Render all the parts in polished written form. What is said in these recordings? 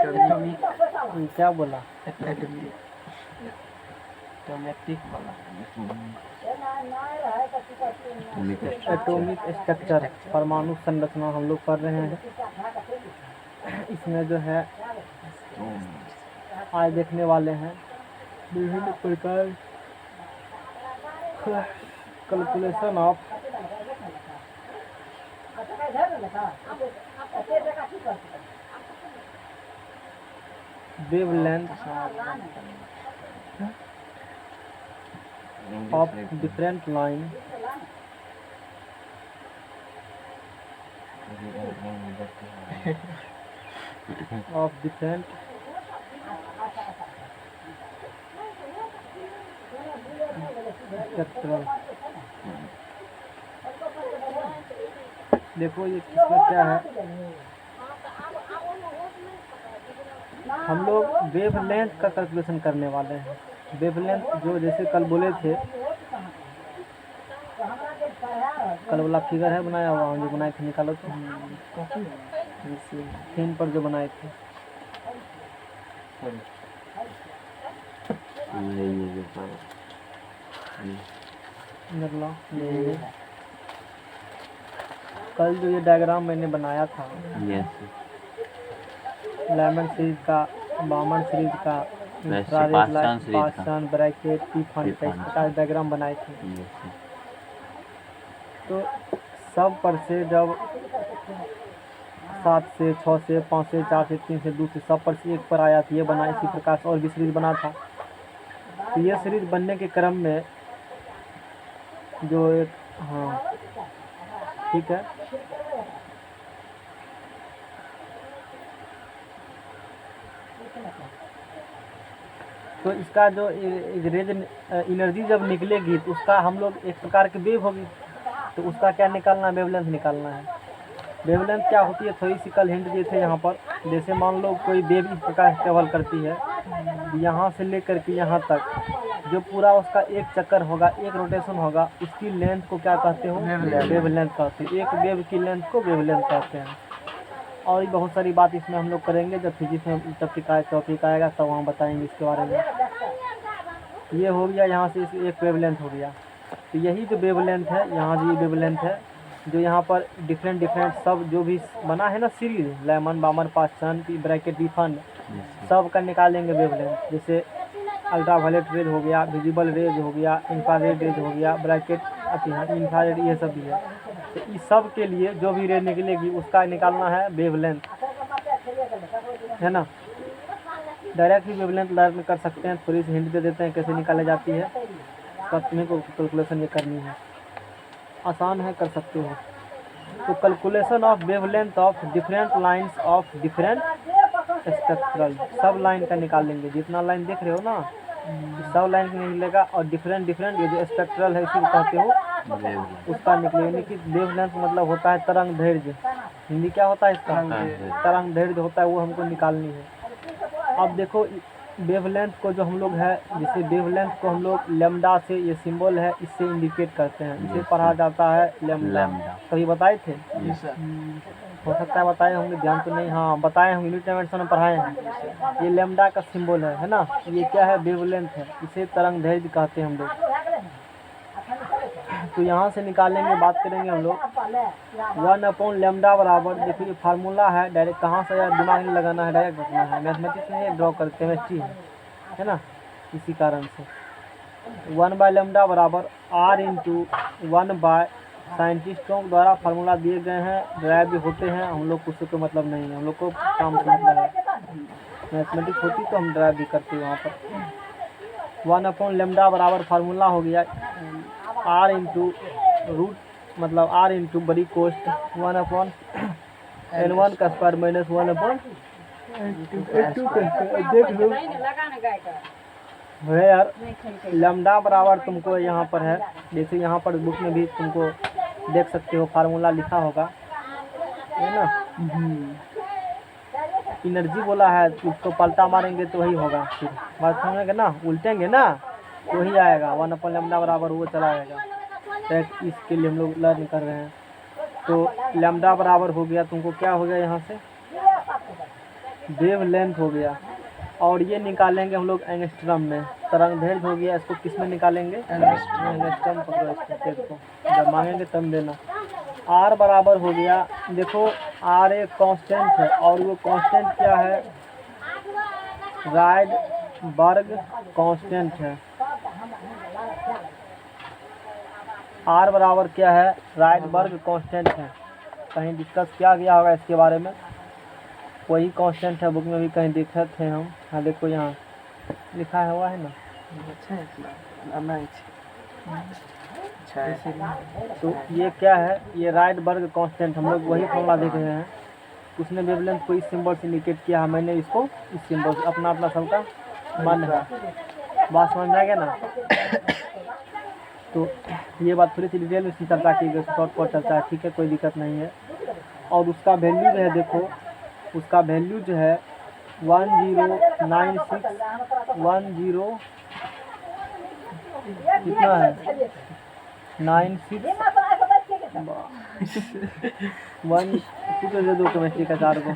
क्या बोला? Atomic structure, परमाणु संरचना हम लोग पढ़ रहे हैं। इसमें जो है आज देखने वाले हैं विभिन्न प्रकार calculation of wavelength of different line of different spectral। देखो ये किसमें क्या है, हम लोग वेवलेंथ का कैलकुलेशन करने वाले हैं। वेवलेंथ जो जैसे कल बोले थे, कल वाला फिगर है बनाया हुआ, जो बनाए थे निकालो तो स्क्रीन पर जो बनाए थे। कल जो ये डायग्राम मैंने बनाया था लेमन सीरीज का, बामन सीरीज का, पास्टन ब्रैकेट टिफन का डायग्राम बनाए थे। तो सब पर से जब 7 से 6 से 5 से 4 से 3 से 2 से सब पर से 1 पर आया था, ये बना। इसी प्रकार से और भी सीरीज बना था। तो ये सीरीज बनने के क्रम में जो एक, हाँ ठीक है, तो इसका जो रेज एनर्जी जब निकलेगी तो उसका हम लोग एक प्रकार की वेव होगी, तो उसका क्या निकालना है, वेवलेंथ निकालना है। वेवलेंथ क्या होती है, थोड़ी सी कल हिंट दिए थे यहाँ पर। जैसे मान लो कोई वेव इस प्रकार ट्रेवल करती है, यहाँ से लेकर के यहाँ तक जो पूरा उसका एक चक्कर होगा, एक रोटेशन होगा, उसकी लेंथ को क्या कहते हो, वेवलेंथ कहते हैं। एक वेव की लेंथ को वेवलेंथ कहते हैं। और बहुत सारी बात इसमें हम लोग करेंगे जब फिजिक्स में टॉपिक आएगा तब वहाँ बताएंगे इसके बारे में। ये हो गया यहाँ से एक वेवलेंथ हो गया। तो यही जो वेवलेंथ है, यहाँ जो वेवलेंथ है, जो यहाँ पर डिफरेंट सब जो भी बना है ना सीरीज, लेमन बामन पास्टन ब्रैकेट टिफन, सब का निकालेंगे वेवलेंथ। जैसे अल्ट्रावायलेट रेज हो गया, विजिबल रेज हो गया, इंफ्रारेड रेज हो गया, ब्रैकेट इंफ्रारेड, ये सब भी है। तो इस सब के लिए जो भी रेज निकलेगी उसका निकालना है वेवलेंथ, है ना। डायरेक्ट ही वेवलेंथ लर्न कर सकते हैं, थोड़ी सी हिंट दे देते हैं कैसे निकाली जाती है। तब तुम्हें को कैलकुलेशन ये करनी है, आसान है, कर सकते हो। तो calculation of wavelength of different lines of different spectral, सब लाइन का निकालेंगे। जितना लाइन देख रहे हो ना, सब लाइन का निकलेगा। और डिफरेंट ये जो स्पेक्ट्रल है, इसी को कहते हो उसका निकलेगा। यानी कि वेवलेंथ मतलब होता है तरंग दैर्ध्य। हिंदी क्या होता है इसका, तरंग दैर्ध्य होता है, वो हमको निकालनी है। अब देखो वेवलेंथ को जो हम लोग है, जैसे वेवलेंथ को हम लोग लैम्डा से, ये सिंबल है, इससे इंडिकेट करते हैं। इसे पढ़ा जाता है लैम्डा। कभी बताए थे? हो सकता है बताए होंगे, ध्यान तो नहीं। हाँ बताए होंगे, यूनिट डायमेंशन में पढ़ाए हैं। ये लैम्डा का सिंबल है ना। ये क्या है, वेवलेंथ है, इसे तरंग दैर्ध्य कहते हैं हम लोग। तो यहाँ से निकालेंगे, बात करेंगे हम लोग 1 लैम्डा बराबर, देखिए फार्मूला है, डायरेक्ट कहाँ से दिमाग नहीं लगाना है, डायरेक्ट रखना है। मैथमेटिक्स में ड्रॉ करते, केमिस्ट्री है ना, इसी कारण से 1/λ बराबर r/1 साइंटिस्टों द्वारा फार्मूला दिए गए हैं, ड्राइव भी होते हैं। हम लोग को उससे कोई मतलब नहीं है, हम लोग को काम से मतलब है। मैथमेटिक्स होती तो हम ड्राइव भी करते वहाँ पर। 1/λ बराबर फार्मूला हो गया r/रूट, मतलब r बड़ी कोस्ट 1/n1 का स्क्वायर माइनस 1/n2 का स्क्वायर। देख लो है यार, लैम्डा बराबर तुमको यहाँ पर है, जैसे यहाँ पर बुक में भी तुमको देख सकते हो फार्मूला लिखा होगा, है ना। एनर्जी बोला है, उसको पलटा मारेंगे तो वही होगा। फिर बात समझेंगे ना, उल्टेंगे ना तो वही आएगा। 1/λ बराबर वो चला आएगा। तो इसके लिए हम लोग लर्न कर रहे हैं। तो लैम्डा बराबर हो गया तुमको, क्या हो गया यहाँ से वेव लेंथ हो गया, और ये निकालेंगे हम लोग एंगस्ट्रम में। तरंग दैर्घ्य हो गया, इसको किस में निकालेंगे? एंगस्ट्रम पकड़ो इसको, टेप को, जब मांगेंगे तब देना। आर बराबर हो गया, देखो आर एक कांस्टेंट है, और वो कांस्टेंट क्या है? राइडबर्ग कांस्टेंट है। आर बराबर क्या है? राइडबर्ग कांस्टेंट है। कहीं डिस्कस किया गया होगा इसके बारे में, वही कांस्टेंट है, बुक में भी कहीं देखे थे हम। हाँ देखो यहाँ लिखा हुआ है ना। तो ये क्या है? ये राइडबर्ग कांस्टेंट, हम लोग वही फॉर्मूला देख रहे हैं। उसने वेवलेंथ को इस सिंबल से इंडिकेट किया, मैंने इसको इस सिंबल से। अपना अपना सबका मन है, बात समझ में आ गया ना? तो ये बात थोड़ी सी डिटेल में चर्चा की गई, शॉर्ट चर्चा है, ठीक है, कोई दिक्कत नहीं है। और उसका वैल्यू जो है, देखो उसका वैल्यू जो है 1096 कितना है? 96 1 दे दो केमिस्ट्री का 4 को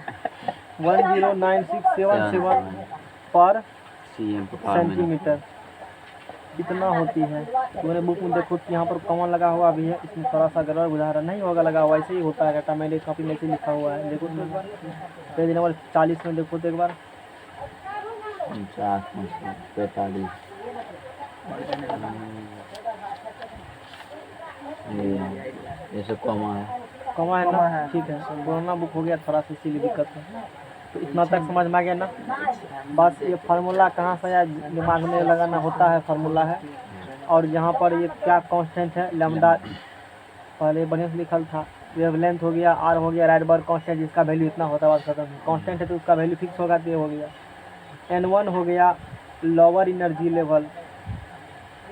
109677 पर सेंटीमीटर कितना होती है। तो मैंने बुक में देखो कि यहाँ पर कॉमन लगा हुआ भी है, इसमें थोड़ा सा गड़बड़ बुझा रहा नहीं होगा, लगा हुआ ऐसे ही होता है डाटा। मैंने कॉपी में से लिखा हुआ है, देखो तो एक बार पेज नंबर 40 में देखो तो एक बार। 45 ये सब कॉमा है ना, ठीक है। पुराना बुक हो गया थोड़ा सा, इसीलिए दिक्कत है। तो इतना तक समझ में आ गया ना? बस ये फार्मूला कहाँ से आया, दिमाग में लगाना होता है, फार्मूला है। और यहाँ पर ये क्या कांस्टेंट है? लैम्डा, पहले बढ़िया से लिखल था। वेवलेंथ हो गया, आर हो गया, राइडबर्ग कांस्टेंट, जिसका वैल्यू इतना होता है, बात खत्म। कांस्टेंट है तो उसका वैल्यू फिक्स होगा, तो ये हो गया। N1 हो गया लोअर एनर्जी लेवल,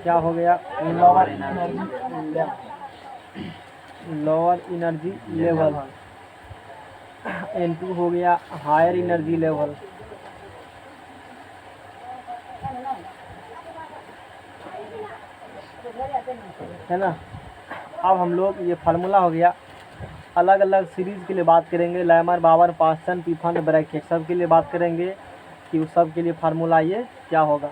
क्या हो गया? Lower energy level. N2 हो गया हायर एनर्जी लेवल। है ना? अब हम लोग ये फार्मूला हो गया, अलग अलग सीरीज़ के लिए बात करेंगे। लैमर, बावर, पास्टन, पीफन, ब्रैकेट, सब के लिए बात करेंगे कि उस सब के लिए फार्मूला ये क्या होगा।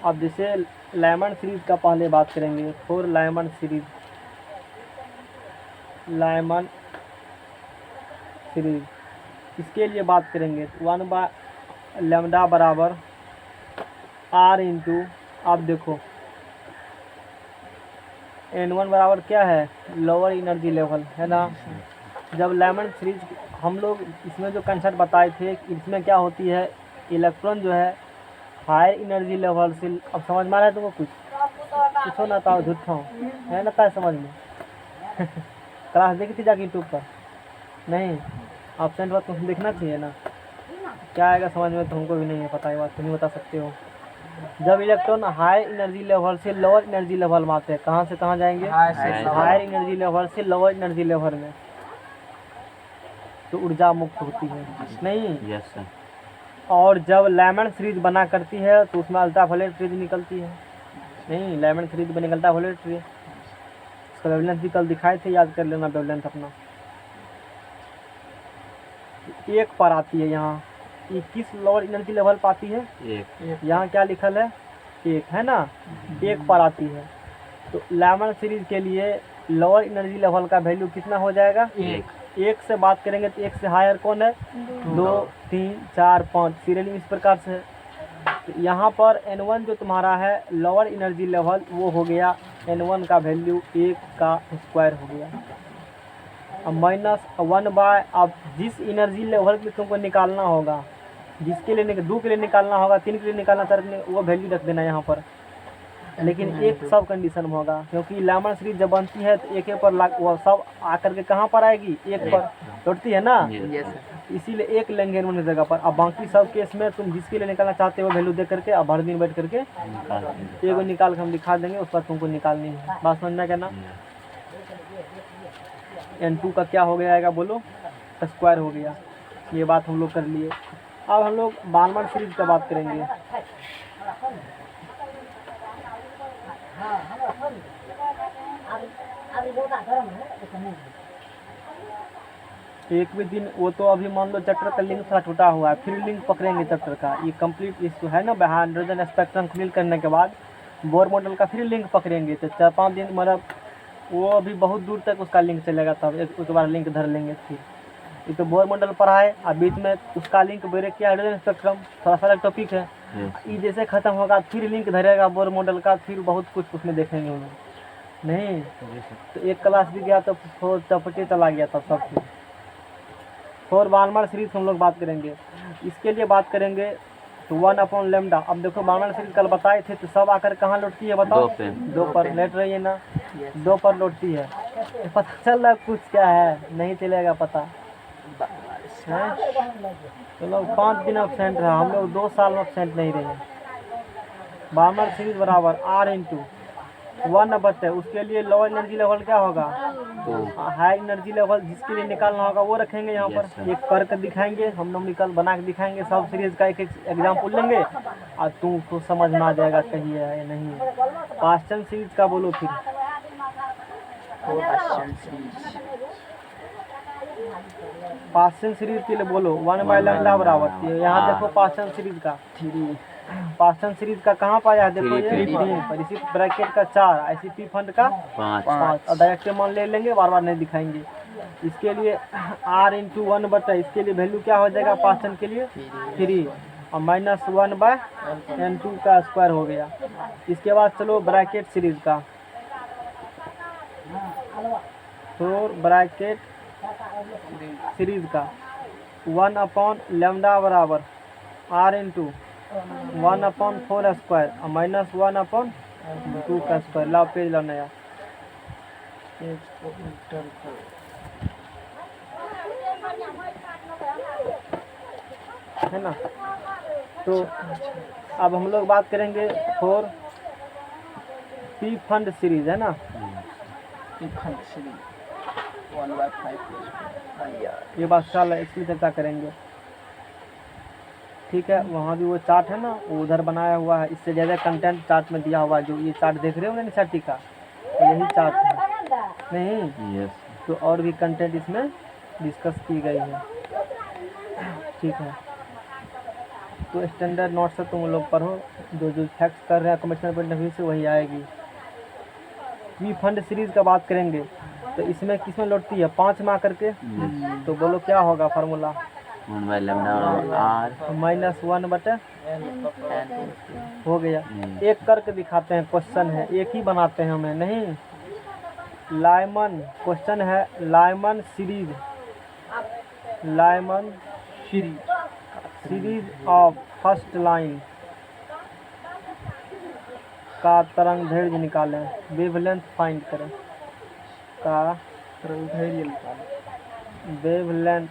अब जैसे लैमन सीरीज़ का पहले बात करेंगे, for lamin series, lamin series इसके लिए बात करेंगे 1/λ बराबर R इंटू, आप देखो N1 बराबर क्या है? लोअर एनर्जी लेवल, है ना? जब लैमन सीरीज हम लोग इसमें जो कंसेप्ट बताए थे, इसमें क्या होती है, इलेक्ट्रॉन जो है हायर एनर्जी लेवल से, अब समझ में आ रहा है तुमको? कुछ ना था, झूठा है ना, था समझ में? क्लास देखी थी जाके यूट्यूब पर? नहीं, ऑप्शन बात तुम देखना चाहिए ना, क्या आएगा समझ में? तुमको भी नहीं है पता, ये बात तुम ही बता सकते हो। जब इलेक्ट्रॉन हाई एनर्जी लेवल से लोअर एनर्जी लेवल में आते हैं, कहाँ से कहाँ जाएंगे? हायर एनर्जी लेवल से लोअर एनर्जी लेवल में, तो ऊर्जा मुक्त होती है, नहीं? Yes sir. और जब लैमन सीरीज बना करती है तो उसमें अल्ट्रावायलेट रेज निकलती है, नहीं? लैमन सीरीज में निकलता है वायलेट रे, उसका वेवलेंथ भी कल दिखाए थे, याद कर लेना वेवलेंथ अपना। एक पर आती है यहाँ, ये किस लोअर एनर्जी लेवल पर आती है? एक। यहाँ क्या लिखल है? एक, है ना? एक पर आती है। तो लैमन सीरीज के लिए लोअर एनर्जी लेवल का वैल्यू कितना हो जाएगा? एक से बात करेंगे तो एक से हायर कौन है? 2, 3, 4, 5 सीरियल इस प्रकार से है। तो यहाँ पर N1 जो तुम्हारा है लोअर एनर्जी लेवल, वो हो गया N1 का वैल्यू 1 का स्क्वायर हो गया। अब -1/, अब जिस एनर्जी लेवल पे तुमको निकालना होगा, जिसके लिए 2 के लिए निकालना होगा, 3 के लिए निकालना, 4 के लिए, वो वैल्यू रख देना यहाँ पर। लेकिन एक सब कंडीशन में होगा, क्योंकि लैमन सीरीज जब बनती है तो एक पर वो सब आकर के कहाँ पर आएगी? एक पर लौटती है ना, इसीलिए एक लेंगे N1 की जगह पर। अब बाकी सब केस में तुम जिसके लिए निकालना चाहते हो वैल्यू दे करके, अब हर दिन बैठ करके एक निकाल के हम दिखा देंगे, उस पर तुमको निकालनी है। बात समझ में क्या ना? N2 का क्या हो गया, बोलो? स्क्वायर हो गया। ये बात हम लोग कर लिए। अब हम लोग बार्नमन सीरीज का बात करेंगे। एक भी दिन वो तो अभी मान लो चैप्टर का लिंक थोड़ा टूटा हुआ है, फिर लिंक पकड़ेंगे चैप्टर का। ये कंप्लीट इशू है ना, हाइड्रोजन स्पेक्ट्रम क्लियर करने के बाद बोर मॉडल का फिर लिंक पकड़ेंगे, तो 4-5 दिन मतलब वो अभी बहुत दूर तक उसका लिंक चलेगा, तब एक बार लिंक धर लेंगे। फिर ये तो बोर मॉडल पढ़ा है, और बीच में उसका लिंक ब्रेक किया हाइड्रोजन स्पेक्ट्रम, थोड़ा सा अलग टॉपिक है। ये जैसे ख़त्म होगा फिर लिंक धरेगा बोर मॉडल का, फिर बहुत कुछ उसमें देखेंगे हम लोग। नहीं तो एक क्लास भी गया तो 4 चपटे चला गया तब सब कुछ। 4 बार्मर सीरीज हम लोग बात करेंगे, इसके लिए बात करेंगे तो 1/λ। अब देखो बार्मर सीरीज कल बताए थे, तो सब आकर कहाँ लौटती है बताओ? 2 पर लेट रही है ना, 2 पर लौटती है। तो पता चल रहा कुछ क्या है? नहीं चलेगा पता है। चलो 5 दिन एबसेंट रहा, हम लोग 2 साल में एबसेंट नहीं रहे। बार्मर सीरीज बराबर R×1/, उसके लिए लो एनर्जी लेवल क्या होगा? हाई एनर्जी लेवल जिसके लिए निकालना होगा वो रखेंगे यहाँ पर। एक करके दिखाएंगे हम लोग, निकल बना के दिखाएंगे, सब सीरीज का एक एग्जाम्पल लेंगे और तुमको समझ में आ जाएगा कहीं है या नहीं। पास्टन सीरीज का बोलो फिर। पास्टन सीरीज के लिए बोलो 1/λ बराबर। यहाँ देखो पास्टन सीरीज का 3, पास्टन सीरीज का कहाँ पाया है? देखो ये 3 पर, इसी ब्रैकेट का 4, ICP फंड का 5 और डायरेक्ट मान ले लेंगे, बार बार नहीं दिखाएंगे। इसके लिए R×1/, इसके लिए वैल्यू क्या हो जाएगा पास्टन के लिए? 3 और -1/n2 का स्क्वायर हो गया। इसके बाद चलो ब्रैकेट सीरीज का, तो ब्रैकेट सीरीज का 1/λ बराबर R×1/4 स्क्वायर और -1/2 का स्क्वायर। लाओ पेज लो नया, है ना। तो अब हम लोग बात करेंगे 4 पी फंड सीरीज, है ना। पी फंड सीरीज 1/5 ये बात चल है, इसकी चर्चा करेंगे। ठीक है, वहाँ भी वो चार्ट है ना, वो उधर बनाया हुआ है, इससे ज़्यादा कंटेंट चार्ट में दिया हुआ है। जो ये चार्ट देख रहे हो ना निशाटी का, तो यही चार्ट है नहीं। तो और भी कंटेंट इसमें डिस्कस की गई है। ठीक है, तो स्टैंडर्ड नोट से तुम लोग पढ़ो, जो फैक्ट्स कर रहे हैं कमर्शियल पॉइंट ऑफ व्यू से वही आएगी। वी फंड सीरीज का बात करेंगे, तो इसमें किसमें लौटती है? 5 में आकर के। तो बोलो क्या होगा फार्मूला? 1/λ हो गया। एक करके दिखाते हैं, क्वेश्चन है, एक ही बनाते हैं हमें नहीं। लाइमन क्वेश्चन है, Lyman series of first line का तरंग दैर्घ्य निकालें, वेवलेंथ फाइंड करें। का तरंग दैर्घ्य निकालें, वेवलेंथ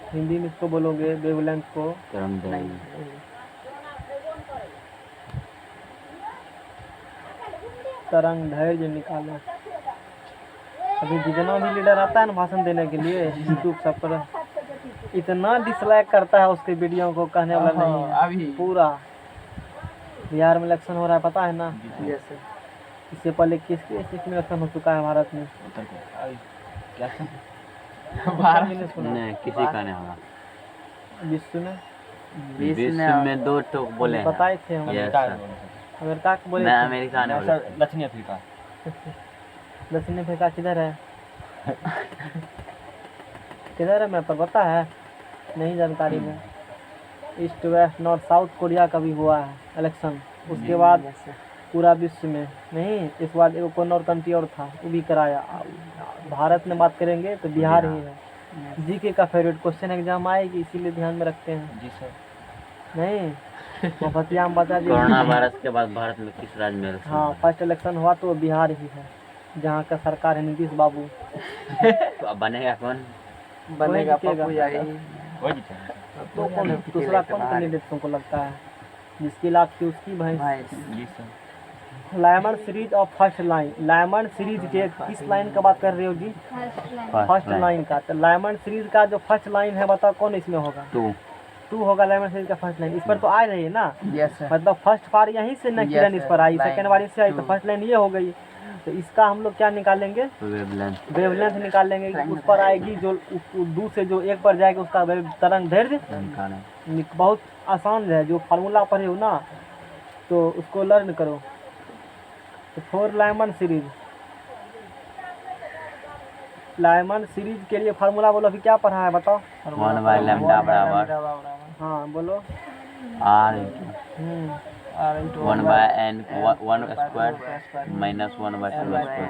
हिंदी में इसको बोलोगे वेवलेंथ को तरंग दैर्घ्य निकालें। अभी जितना भी लीडर आता है ना भाषण देने के लिए यूट्यूब सब पर, इतना डिसलाइक करता है उसके वीडियो को, कहने वाला नहीं है। अभी पूरा बिहार में इलेक्शन हो रहा है, पता है ना। इससे पहले किसके इलेक्शन हो चुका है भारत में? क्या नहीं, किसी का नहीं होगा विश्व में 2 तो बोले बताए थे हम। अमेरिका को बोले, अमेरिका ने बोला, दक्षिण अफ्रीका। दक्षिण अफ्रीका किधर है? किधर है मैं पर पता है नहीं जानकारी में। East west north south Korea का भी हुआ है इलेक्शन, उसके बाद पूरा विश्व में नहीं। इस बार एक कोई और कंट्री और था, वो भी कराया। भारत में बात करेंगे तो बिहार ही है। जीके का फेवरेट क्वेश्चन एग्जाम आएगी, इसीलिए ध्यान में रखते हैं। जी सर। नहीं मुफ्तिया में बता दिया, कोरोना वायरस के बाद भारत में किस राज्य में? हाँ, फर्स्ट इलेक्शन हुआ तो बिहार ही है, जहाँ का सरकार है नीतीश बाबू। तो अब बनेगा कौन? बनेगा तो कौन है दूसरा? कौन कैंडिडेट तुमको लगता है? जिसकी लाख की उसकी भैंस। Lyman series of first line, Lyman series के किस लाइन का बात कर रहे हो जी? फर्स्ट लाइन का। तो लाइमन सीरीज का जो फर्स्ट लाइन है बताओ कौन इसमें होगा? 2 होगा लाइमन सीरीज का फर्स्ट लाइन। इस पर तो आ रही है ना। मतलब फर्स्ट बार यहीं से न किरण इस पर आई, सेकंड बार इससे आई, तो फर्स्ट लाइन ये हो गई। तो इसका हम लोग क्या निकालेंगे, वेवलेंथ वेवलेंथ निकालेंगे। उस पर आएगी जो दू से जो एक पर जाएगी उसका तरंग दैर्ध्य निकालें। बहुत आसान है, जो फार्मूला पढ़े हो ना तो उसको लर्न करो। तो for Lyman series, Lyman series के लिए फार्मूला बोलो, अभी क्या पढ़ा है बताओ। 1 बाय लैम्डा बराबर हाँ बोलो। r 1 1 by n 1 square minus 1 by 2 square.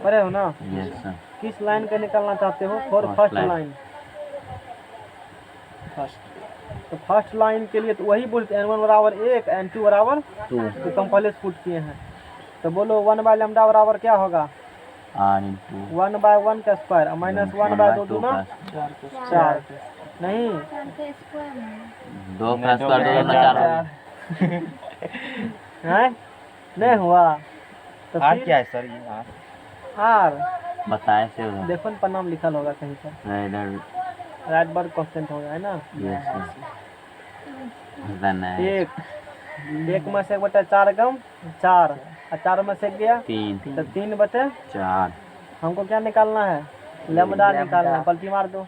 पढ़े हो ना। Yes sir. किस लाइन का निकालना चाहते हो, for First first line। Line. तो फर्स्ट लाइन के लिए तो वही बोलते हैं n1 बराबर 1 n2 बराबर 2 तो हम पहले से पुट किए हैं। तो बोलो 1 बाय लैम्डा बराबर क्या होगा, r इंटू 1 बाय 1 का स्क्वायर माइनस 1 बाय 2 दूना 4। नहीं 2 का स्क्वायर 2 ना 4 है, नहीं हुआ तो आर फिर क्या है सर, ये आर आर बताएं से उधर देखो न परिणाम लिखल होगा कहीं पर, इधर राइट वर्ड कांस्टेंट होगा है ना। Yes sir. देन एक में से 1/4 गम 4 और 4 में से गया 3 तो 3/4। 4 हमको क्या निकालना है, लैम्डा निकालना है, पलटी मार दो।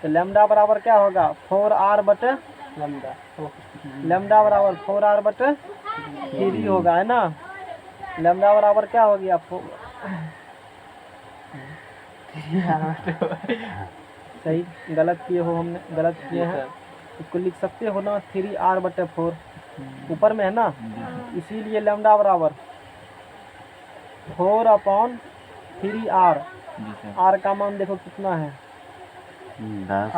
तो लैम्डा बराबर क्या होगा 4r बटे लैम्डा बराबर 4r बटे 3 होगा है ना। लैम्डा बराबर क्या हो गया सही गलत किए हो, हमने गलत किए हैं। इसको लिख सकते हो ना 3r बटे 4 ऊपर में है ना, इसीलिए लैम्डा बराबर 4/3r। r का मान देखो कितना है, 10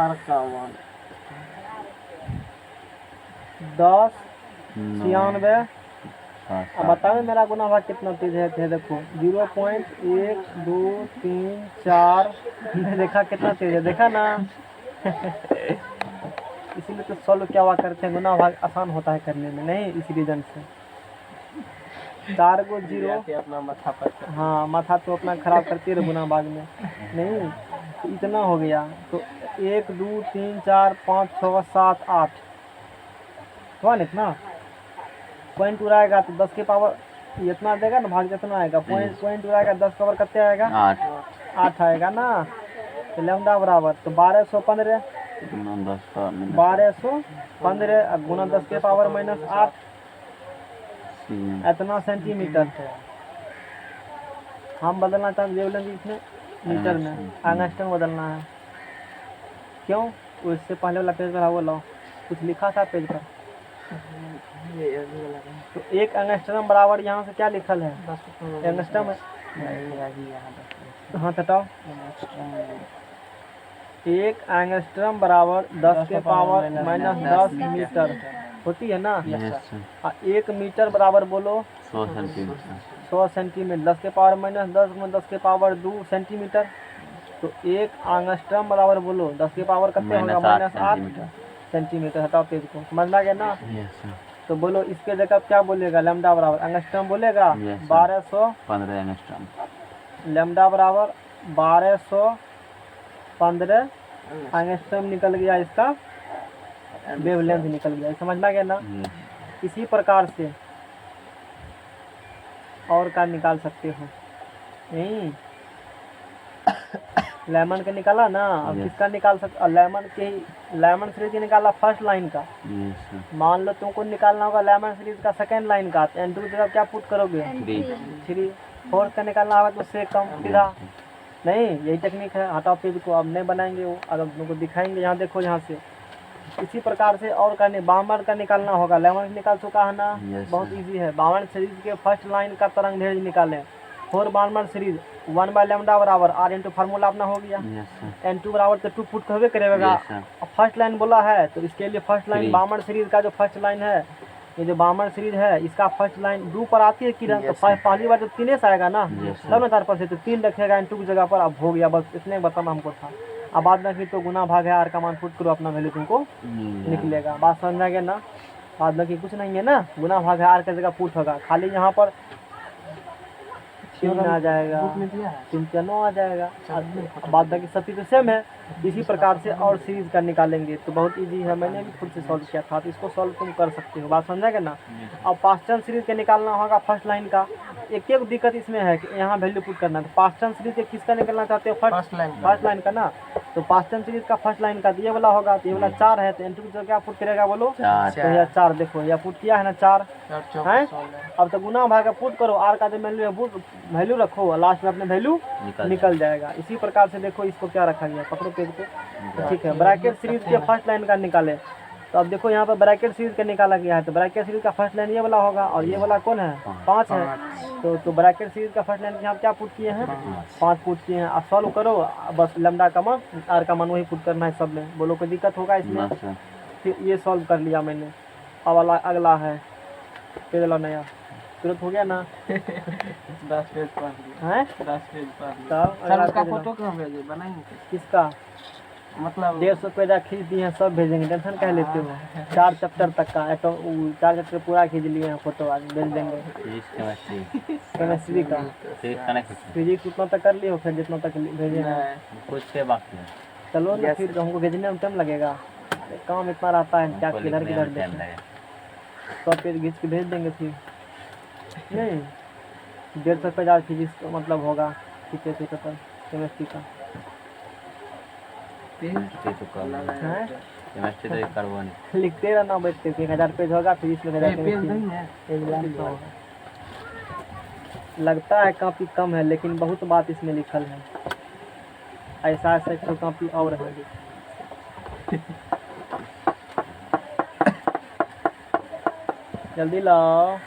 10 9 96। 7 अब बताओ मेरा गुना भाग कितना तेज है, देखो 0.1 2 3 4 देखा कितना तेज है, देखा ना इसीलिए तो सॉल्व क्या हुआ करते हैं, गुना भाग आसान होता है करने में, नहीं इसी रीजन से 4 को 0 अपना माथा पर हाँ माथा तो अपना खराब करती रहे गुना भाग में, नहीं तो इतना हो गया। तो 1 2 3 4 5 6 7 8 हुआ ना इतना। पॉइंट उड़ाएगा तो 10 के पावर इतना देगा ना, भाग जितना आएगा पॉइंट उड़ाएगा 10 पावर कितने आएगा 8 आएगा ना। तो लैम्डा बराबर तो 1215 1215 गुना 10 के पावर माइनस 8 इतना सेंटीमीटर। हम बदलना चाहते वेवलेंथ इसमें मीटर में, एंगस्ट्रम बदलना है। क्यों, उससे पहले वाला पेज पर वो लाओ, कुछ लिखा था पेज पर। तो एक एंगस्ट्रम बराबर यहाँ से क्या लिखल है, एंगस्ट्रम हाँ हटाओ। एक एंगस्ट्रम बराबर 10 के पावर माइनस 10 मीटर होती है ना। और 1 मीटर बराबर बोलो 100 सेंटीमीटर 100 सेंटीमीटर 10 के पावर माइनस 10 में 10 के पावर 2 सेंटीमीटर। तो एक एंगस्ट्रम बराबर बोलो 10 के पावर कितने होगा माइनस 8 सेंटीमीटर। हटाओ पेज को, समझना गया ना। तो बोलो इसके जगह क्या बोलेगा, लैम्डा बराबर एंगस्ट्रम बोलेगा 1215 एंगस्ट्रम। लैम्डा बराबर 1215 एंगस्ट्रम निकल गया, इसका वेवलेंथ निकल गया, समझना गया ना। इसी प्रकार से और का निकाल सकते हो, नहीं लेमन का निकाला ना। अब किसका निकाल सकते, लेमन सीरीज निकाला फर्स्ट लाइन का। मान लो तुमको निकालना होगा लेमन सीरीज का सेकंड लाइन का, तो n2 की जगह क्या पुट करोगे 3। फोर्थ का निकालना होगा तो उससे कम सीधा, नहीं यही टेक्निक है। हटाओ पेज को, अब नहीं बनाएंगे वो, अगर तुमको दिखाएंगे। यहाँ देखो यहाँ से इसी प्रकार से और का बामन का निकालना होगा। लेमन निकाल चुका है ना, बहुत इजी है। बामन सीरीज के फर्स्ट लाइन का तरंग दैर्ध्य निकालें। 4 बामन सीरीज 1 बाय लैम्डा बराबर r इंटू फार्मूला अपना हो गया। n2 बराबर तो 2 पुट होवे करेगा। फर्स्ट लाइन बोला है तो इसके लिए फर्स्ट लाइन बामन सीरीज का जो फर्स्ट लाइन है, ये जो बामन सीरीज है इसका फर्स्ट लाइन 2 पर आती है किरण, तो पहली बार तो 3 से आएगा ना, तब ना 4 पर से तो 3 रखेगा n2 की जगह पर। अब हो गया, बस इतने बताना हमको था। अब बाद में फिर तो गुना भाग है, r का मान पुट करो, अपना वैल्यू तुमको निकलेगा। बात समझ में गया ना। बाद में कुछ नहीं है ना, गुना भाग है r की जगह पुट होगा, खाली यहाँ पर 3 आ जाएगा, 3 आ जाएगा। बाद बाकी सब चीज़ तो सेम है। इसी प्रकार से और सीरीज का निकालेंगे तो बहुत इजी है, मैंने भी खुद से सॉल्व किया था, तो इसको सॉल्व तुम कर सकते हो। बात समझा क्या ना। अब पास्टन सीरीज का निकालना होगा फर्स्ट लाइन का, एक एक दिक्कत इसमें है कि यहाँ वैल्यू पुट करना है। तो पास्ट टाइम सीरीज किसका निकलना चाहते हो? फर्स्ट लाइन का ना। तो पास्ट टाइम सीरीज का फर्स्ट लाइन का तो ये वाला होगा, तो ये वाला 4 है, तो एंट्री की जगह क्या पुट करेगा बोलो? 4 तो यह 4 देखो यह पुट किया है ना 4 है। अब तो गुना भाग का पुट करो, आर का जो वैल्यू रखो, लास्ट में अपने वैल्यू निकल जाएगा। इसी प्रकार से देखो इसको क्या रखा गया, पकड़ो पेज को, ठीक है। ब्रैकेट सीरीज के फर्स्ट लाइन का निकाले, तो अब देखो यहाँ पर ब्रैकेट सीरीज का निकाला गया है, तो ब्रैकेट सीरीज का फर्स्ट लाइन ये वाला होगा, और ये वाला कौन है? 5 है। तो ब्रैकेट सीरीज का फर्स्ट लाइन यहाँ क्या पुट किए हैं? 5 पुट किए हैं। अब सॉल्व करो, बस लैम्डा का मान, आर का मान वही पुट करना है सब में। बोलो कोई दिक्कत होगा इसमें? फिर ये सॉल्व कर लिया मैंने। अब अगला है पेज वाला नया, तुरंत हो गया ना? 10 पेज पढ़ लिया हैं? 10 पेज पढ़ लिया। तब सर अगला उसका पेज फोटो कहाँ भेजे, बनाएंगे किसका? मतलब 150 पेजा खींच दिए हैं, सब भेजेंगे, टेंशन कह लेते हो। 4 चैप्टर तक का 4 चैप्टर पूरा खींच लिए हैं, फोटो आज भेज देंगे। केमिस्ट्री का फिजिक्स उतना तक कर लिए हो, फिर जितना तक भेजे हैं कुछ के बाकी है। चलो ना, फिर हमको भेजने में टाइम लगेगा, काम इतना रहता है, क्या किधर किधर टाइम देखें। लगेगा। 100 पेज खींच के भेज देंगे फिर। नहीं 150 पेज आज फिजिक्स मतलब होगा, ठीक है टोटल केमिस्ट्री का। केमिस्ट्री तो कर हैं? केमिस्ट्री तो एक करवा नहीं। लिखते रहना बैठते, 1000 पेज होगा, फिजिक्स में 1000 लगता है काफ़ी कम है, लेकिन बहुत बात इसमें लिखल है। ऐसा ऐसा तो काफ़ी और है। जल्दी लाओ।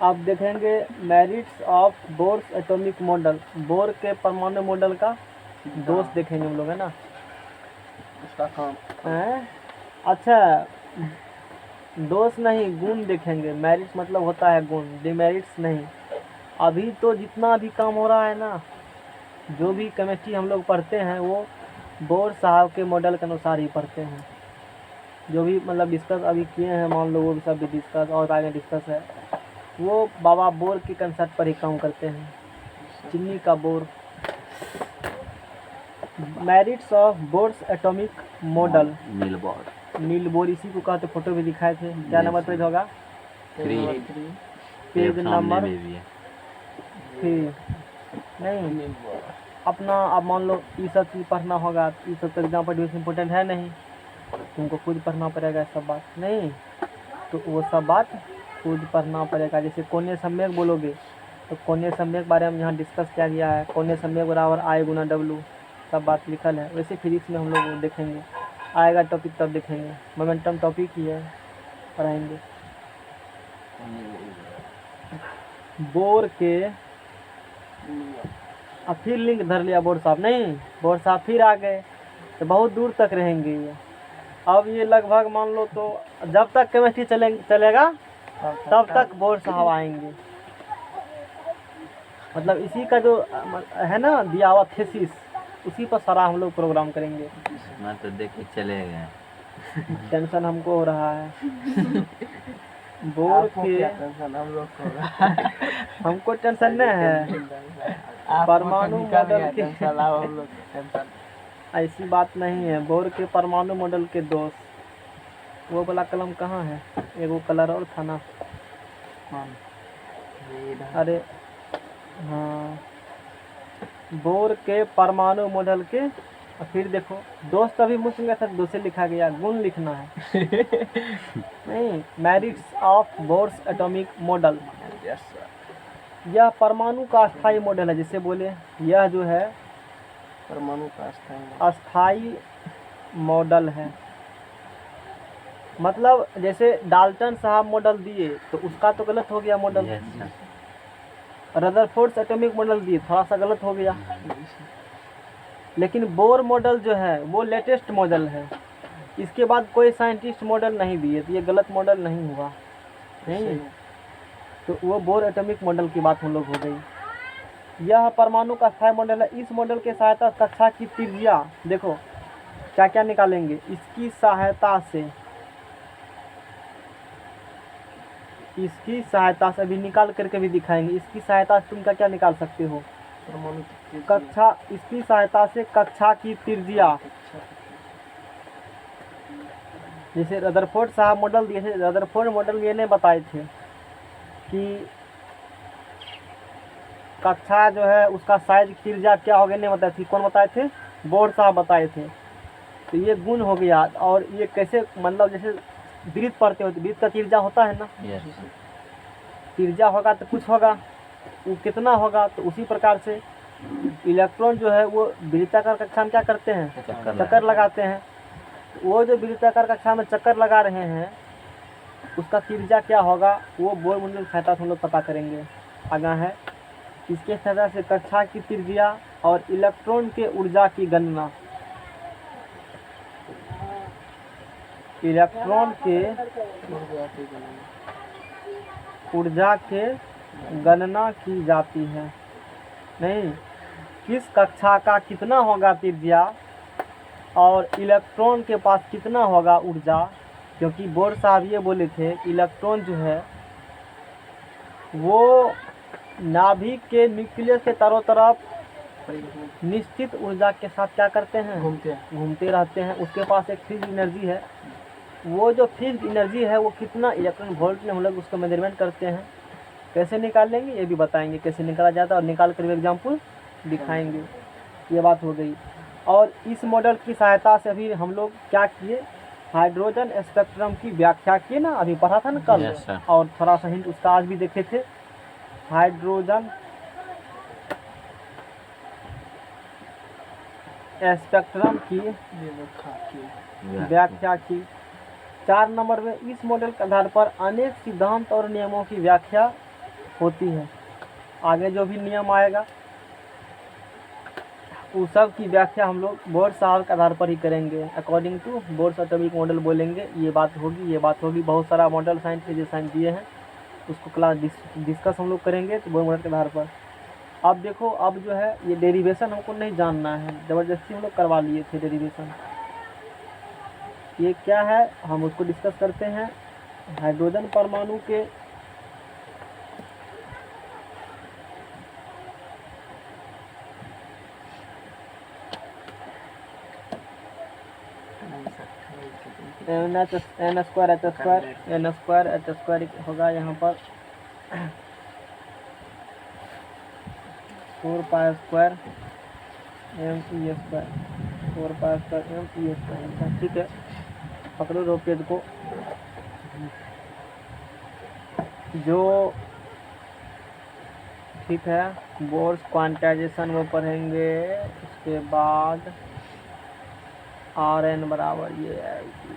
आप देखेंगे merits of Bohr's atomic model, bore के परमाणु मॉडल का दोष देखेंगे हम लोग, है ना? उसका काम हैं? अच्छा, दोष नहीं गुण देखेंगे। मेरिट्स मतलब होता है गुण, डिमेरिट्स नहीं। अभी तो जितना भी काम हो रहा है ना, जो भी केमिस्ट्री हम लोग पढ़ते हैं वो बोर साहब के मॉडल के अनुसार ही पढ़ते हैं। जो भी मतलब डिस्कस अभी किए हैं, मान लो वो भी सब भी डिस्कस और आगे डिस्कस है, वो बाबा बोर के कंसेप्ट पर ही काम करते हैं। चिन्नी का Bohr. Merits of Bohr's atomic model, Niels Bohr Niels Bohr इसी को कहते, फोटो भी दिखाए थे। क्या नंबर पेज होगा? 3 पेज नंबर में भी है। 3 नहीं अपना। अब मान लो ये सब चीज़ पढ़ना होगा, ये सब तो एग्जाम पर डिवीजन इम्पोर्टेंट है नहीं, तुमको खुद पढ़ना पड़ेगा सब बात नहीं, तो वो सब बात खुद पढ़ना पड़ेगा। जैसे कोणीय सम्यक बोलोगे तो कोणीय सम्यक के बारे में यहाँ डिस्कस किया गया है। कोणीय सम्यक बराबर I गुना W, सब बात लिखल है। वैसे फिजिक्स में हम लोग देखेंगे, आएगा टॉपिक तब देखेंगे। मोमेंटम टॉपिक ही है, पढ़ाएंगे। बोर के अब फिर लिंक धर लिया बोर साहब, नहीं बोर साहब फिर आ गए, तो बहुत दूर तक रहेंगे ये। अब ये लगभग मान लो तो जब तक केमिस्ट्री चलेगा तब तक बोर साहब आएंगे। मतलब इसी का जो है ना दिया हुआ थीसिस, उसी पर सारा हम लोग प्रोग्राम करेंगे। मैं तो देख के चले गए। टेंशन हमको हो रहा है। बोर के हम लोग को हमको टेंशन नहीं है, परमाणु मॉडल के हम लोग टेंशन ऐसी बात नहीं है। बोर के परमाणु मॉडल के दोष, वो वाला कलम कहाँ है? एगो कलर और था ना, अरे हाँ, बोर के परमाणु मॉडल के। और फिर देखो दोस्त अभी मुझ में सर दोषे लिखा गया, गुण लिखना है नहीं। Merits of Bohr's atomic model, यह परमाणु का अस्थायी मॉडल है। जिसे बोले यह जो है परमाणु का अस्थाई मॉडल है। मतलब जैसे डाल्टन साहब मॉडल दिए तो उसका तो गलत हो गया मॉडल। रदरफोर्ड एटॉमिक मॉडल दिए, थोड़ा सा गलत हो गया। लेकिन बोर मॉडल जो है वो लेटेस्ट मॉडल है, इसके बाद कोई साइंटिस्ट मॉडल नहीं दिए, तो ये गलत मॉडल नहीं हुआ नहीं। तो वो बोर एटॉमिक मॉडल की बात हम लोग हो गई। यह परमाणु का अस्थायी मॉडल है। इस मॉडल के सहायता कक्षा की त्रिज्या देखो क्या क्या निकालेंगे। इसकी सहायता से इसकी सहायता से अभी निकाल करके भी दिखाएंगे, इसकी सहायता से तुम क्या क्या निकाल सकते हो। परमाणु की कक्षा, इसकी सहायता से कक्षा की त्रिज्या, जैसे रदरफोर्ड साहब मॉडल दिए थे, रदरफोर्ड मॉडल ये नहीं बताए थे कि कक्षा जो है उसका साइज त्रिज्या क्या हो गया, नहीं बताए थे। कौन बताए थे? बोर्ड साहब बताए थे। तो ये गुण हो गया। और ये कैसे, मतलब जैसे वृत्त पढ़ते हो तो वृत्त का त्रिज्या होता है ना, यस त्रिज्या होगा तो कुछ होगा, वो कितना होगा। तो उसी प्रकार से इलेक्ट्रॉन जो है वो वृत्ताकार कक्षा में क्या करते हैं, चक्कर लगाते हैं। वो जो वृत्ताकार कक्षा में चक्कर लगा रहे हैं उसका त्रिज्या क्या होगा, वो बोर मॉडल की सहायता से हम लोग पता करेंगे। आगे है, इसके सहायता से कक्षा की त्रिज्या और इलेक्ट्रॉन के ऊर्जा की गणना, इलेक्ट्रॉन के ऊर्जा के गणना की जाती है। नहीं, किस कक्षा का कितना होगा त्रिज्या और इलेक्ट्रॉन के पास कितना होगा ऊर्जा। क्योंकि बोर साहब ये बोले थे इलेक्ट्रॉन जो है वो नाभिक के न्यूक्लियस के चारों तरफ निश्चित ऊर्जा के साथ क्या करते हैं, घूमते रहते हैं। उसके पास एक फिक्स्ड एनर्जी है। वो जो फिक्स्ड एनर्जी है वो कितना इलेक्ट्रॉन वोल्ट में हम लोग उसको मेजरमेंट करते हैं। कैसे निकालेंगे ये भी बताएंगे, कैसे निकाला जाता है और निकाल कर भी एग्जाम्पल दिखाएंगे। ये बात हो गई। और इस मॉडल की सहायता से अभी हम लोग क्या किए, हाइड्रोजन स्पेक्ट्रम की व्याख्या किए ना, अभी पढ़ा था ना कल। Yes, sir. और थोड़ा सा हिंट उसका आज भी देखे थे। हाइड्रोजन स्पेक्ट्रम की व्याख्या की। 4 नंबर में इस मॉडल के आधार पर अनेक सिद्धांत और नियमों की व्याख्या होती है। आगे जो भी नियम आएगा उस सब की व्याख्या हम लोग बोर्ड साहब के आधार पर ही करेंगे। According to Bohr atomic model बोलेंगे, ये बात होगी, ये बात होगी। बहुत सारा मॉडल साइंस के जो साइंस दिए हैं उसको क्लास डिस्कस हम लोग करेंगे तो बोर्ड मॉडल के आधार पर। अब देखो, अब जो है ये डेरिवेशन हमको नहीं जानना है, ज़बरदस्ती हम लोग करवा लिए थे डेरिवेशन। ये क्या है हम उसको डिस्कस करते हैं। हाइड्रोजन परमाणु के एन स्क्वायर एच स्क्वायर होगा यहाँ पर 4 pi square m e square, 4 pi square m e square. ठीक है, पकड़ो रो पेज को। जो ठीक है, बोर्स क्वांटाइजेशन वो पढ़ेंगे। उसके बाद आर एन बराबर ये आएगी,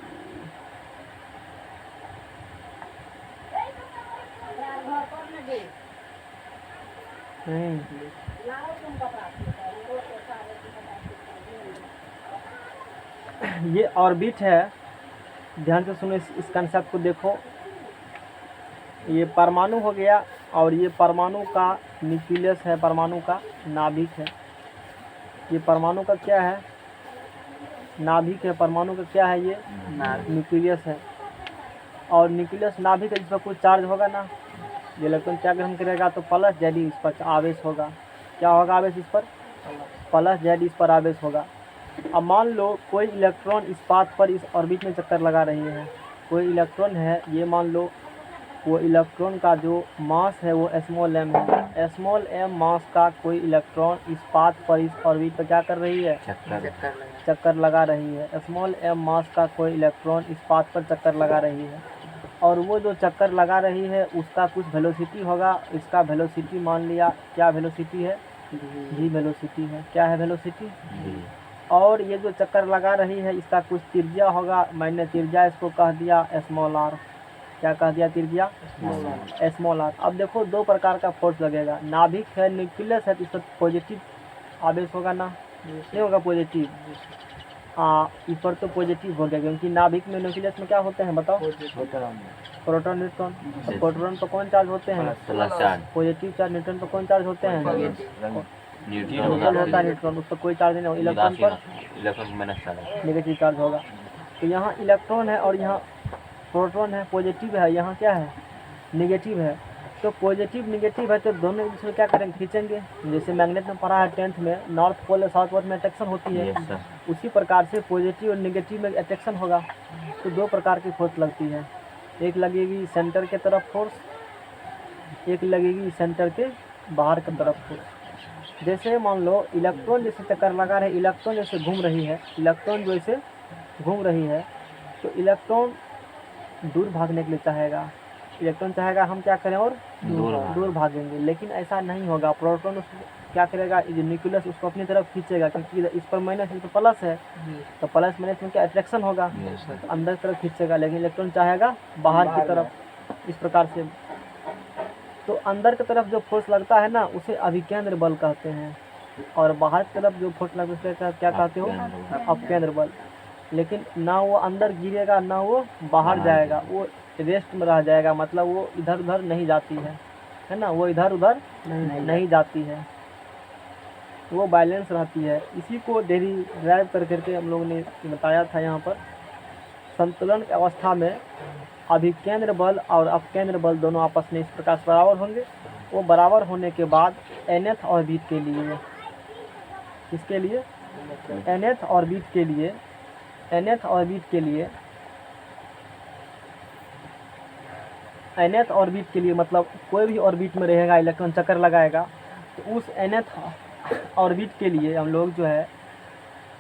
नहीं ये ऑर्बिट है। ध्यान से सुनो, इस कंसेप्ट को देखो। ये परमाणु हो गया और ये परमाणु का न्यूक्लियस है, परमाणु का नाभिक है। ये परमाणु का क्या है, नाभिक है। परमाणु का क्या है, ये न्यूक्लियस है। और न्यूक्लियस नाभिक है, जिस पर कुछ चार्ज होगा ना, ये इलेक्ट्रॉन क्या ग्रहण करेगा तो प्लस जेड इस पर आवेश होगा। क्या होगा आवेश इस पर, प्लस जेड इस पर आवेश होगा। अब मान लो कोई इलेक्ट्रॉन इस पाथ पर इस ऑर्बिट में चक्कर लगा रही है। कोई इलेक्ट्रॉन है, ये मान लो वो इलेक्ट्रॉन का जो मास है वो स्मॉल एम है। स्मॉल एम मास का कोई इलेक्ट्रॉन इस पाथ पर इस ऑर्बिट पर क्या कर रही है, चक्कर लगा रही है। स्मॉल एम मास का कोई इलेक्ट्रॉन इस पाथ पर चक्कर लगा रही है। और वो जो चक्कर लगा रही है उसका कुछ वेलोसिटी होगा। इसका वेलोसिटी मान लिया, क्या वेलोसिटी है, जी वेलोसिटी है। क्या है वेलोसिटी। और ये जो चक्कर लगा रही है इसका कुछ त्रिज्या होगा। मैंने त्रिज्या इसको कह दिया स्मॉल आर। क्या कह दिया, त्रिज्या स्मॉल आर। अब देखो दो प्रकार का फोर्स लगेगा। नाभिक है, न्यूक्लियस है, तो इस पर पॉजिटिव आवेश होगा ना, नहीं होगा पॉजिटिव। इस पर तो पॉजिटिव हो गया, क्योंकि नाभिक में न्यूक्लियस में क्या होते हैं बताओ, प्रोटॉन न्यूट्रॉन। प्रोटॉन पर कौन चार्ज होते हैं, पॉजिटिव चार्ज। न्यूट्रॉन पर कौन चार्ज होते हैं, न्यूट्रॉन होता है न्यूट्रॉन, उस पर कोई चार्ज नहीं होगा। इलेक्ट्रॉन पर नेगेटिव चार्ज होगा। तो यहाँ इलेक्ट्रॉन है और यहाँ प्रोटॉन है, पॉजिटिव है। यहाँ क्या है निगेटिव है। तो पॉजिटिव निगेटिव है तो दोनों एक दूसरे क्या करेंगे, खींचेंगे। जैसे मैग्नेट में पढ़ा है 10th में, नॉर्थ पोल और साउथ पोल में अट्रैक्शन होती है, यस सर। उसी प्रकार से पॉजिटिव और निगेटिव में अट्रैक्शन होगा। तो दो प्रकार की फोर्स लगती है, एक लगेगी सेंटर के तरफ फोर्स, एक लगेगी सेंटर के बाहर की तरफ फोर्स। जैसे मान लो इलेक्ट्रॉन जैसे चक्कर लगा रहे, इलेक्ट्रॉन जैसे घूम रही है, इलेक्ट्रॉन जैसे घूम रही है तो इलेक्ट्रॉन दूर भागने के लिए चाहेगा, इलेक्ट्रॉन चाहेगा हम क्या करें और दूर भागेंगे। लेकिन ऐसा नहीं होगा, प्रोटॉन उसको क्या करेगा, जो न्यूक्लियस उसको अपनी तरफ खींचेगा, क्योंकि इस पर माइनस इस पर प्लस है, तो प्लस माइनस में क्या अट्रैक्शन होगा, यस सर। तो अंदर की तरफ खींचेगा, लेकिन इलेक्ट्रॉन चाहेगा बाहर की तरफ, इस प्रकार से। तो अंदर की तरफ जो फोर्स लगता है ना उसे अभिकेंद्र बल कहते हैं, और बाहर की तरफ जो फोर्स लगता है उसे क्या कहते हो, अपकेंद्र बल। लेकिन ना वो अंदर गिरेगा ना वो बाहर जाएगा, वो रेस्ट में रह जाएगा, मतलब वो इधर उधर नहीं जाती है ना, वो इधर उधर नहीं जाती है, वो बैलेंस रहती है। इसी को डेरिव कर करके हम लोगों ने बताया था। यहाँ पर संतुलन की अवस्था में अभिकेंद्र बल और अपकेंद्र बल दोनों आपस में इस प्रकार से बराबर होंगे। वो बराबर होने के बाद nth ऑर्बिट के लिए, इसके लिए nth ऑर्बिट के लिए, nth ऑर्बिट के लिए, nth ऑर्बिट के लिए मतलब कोई भी ऑर्बिट में रहेगा, इलेक्ट्रॉन चक्कर लगाएगा, तो उस nth ऑर्बिट के लिए हम लोग जो है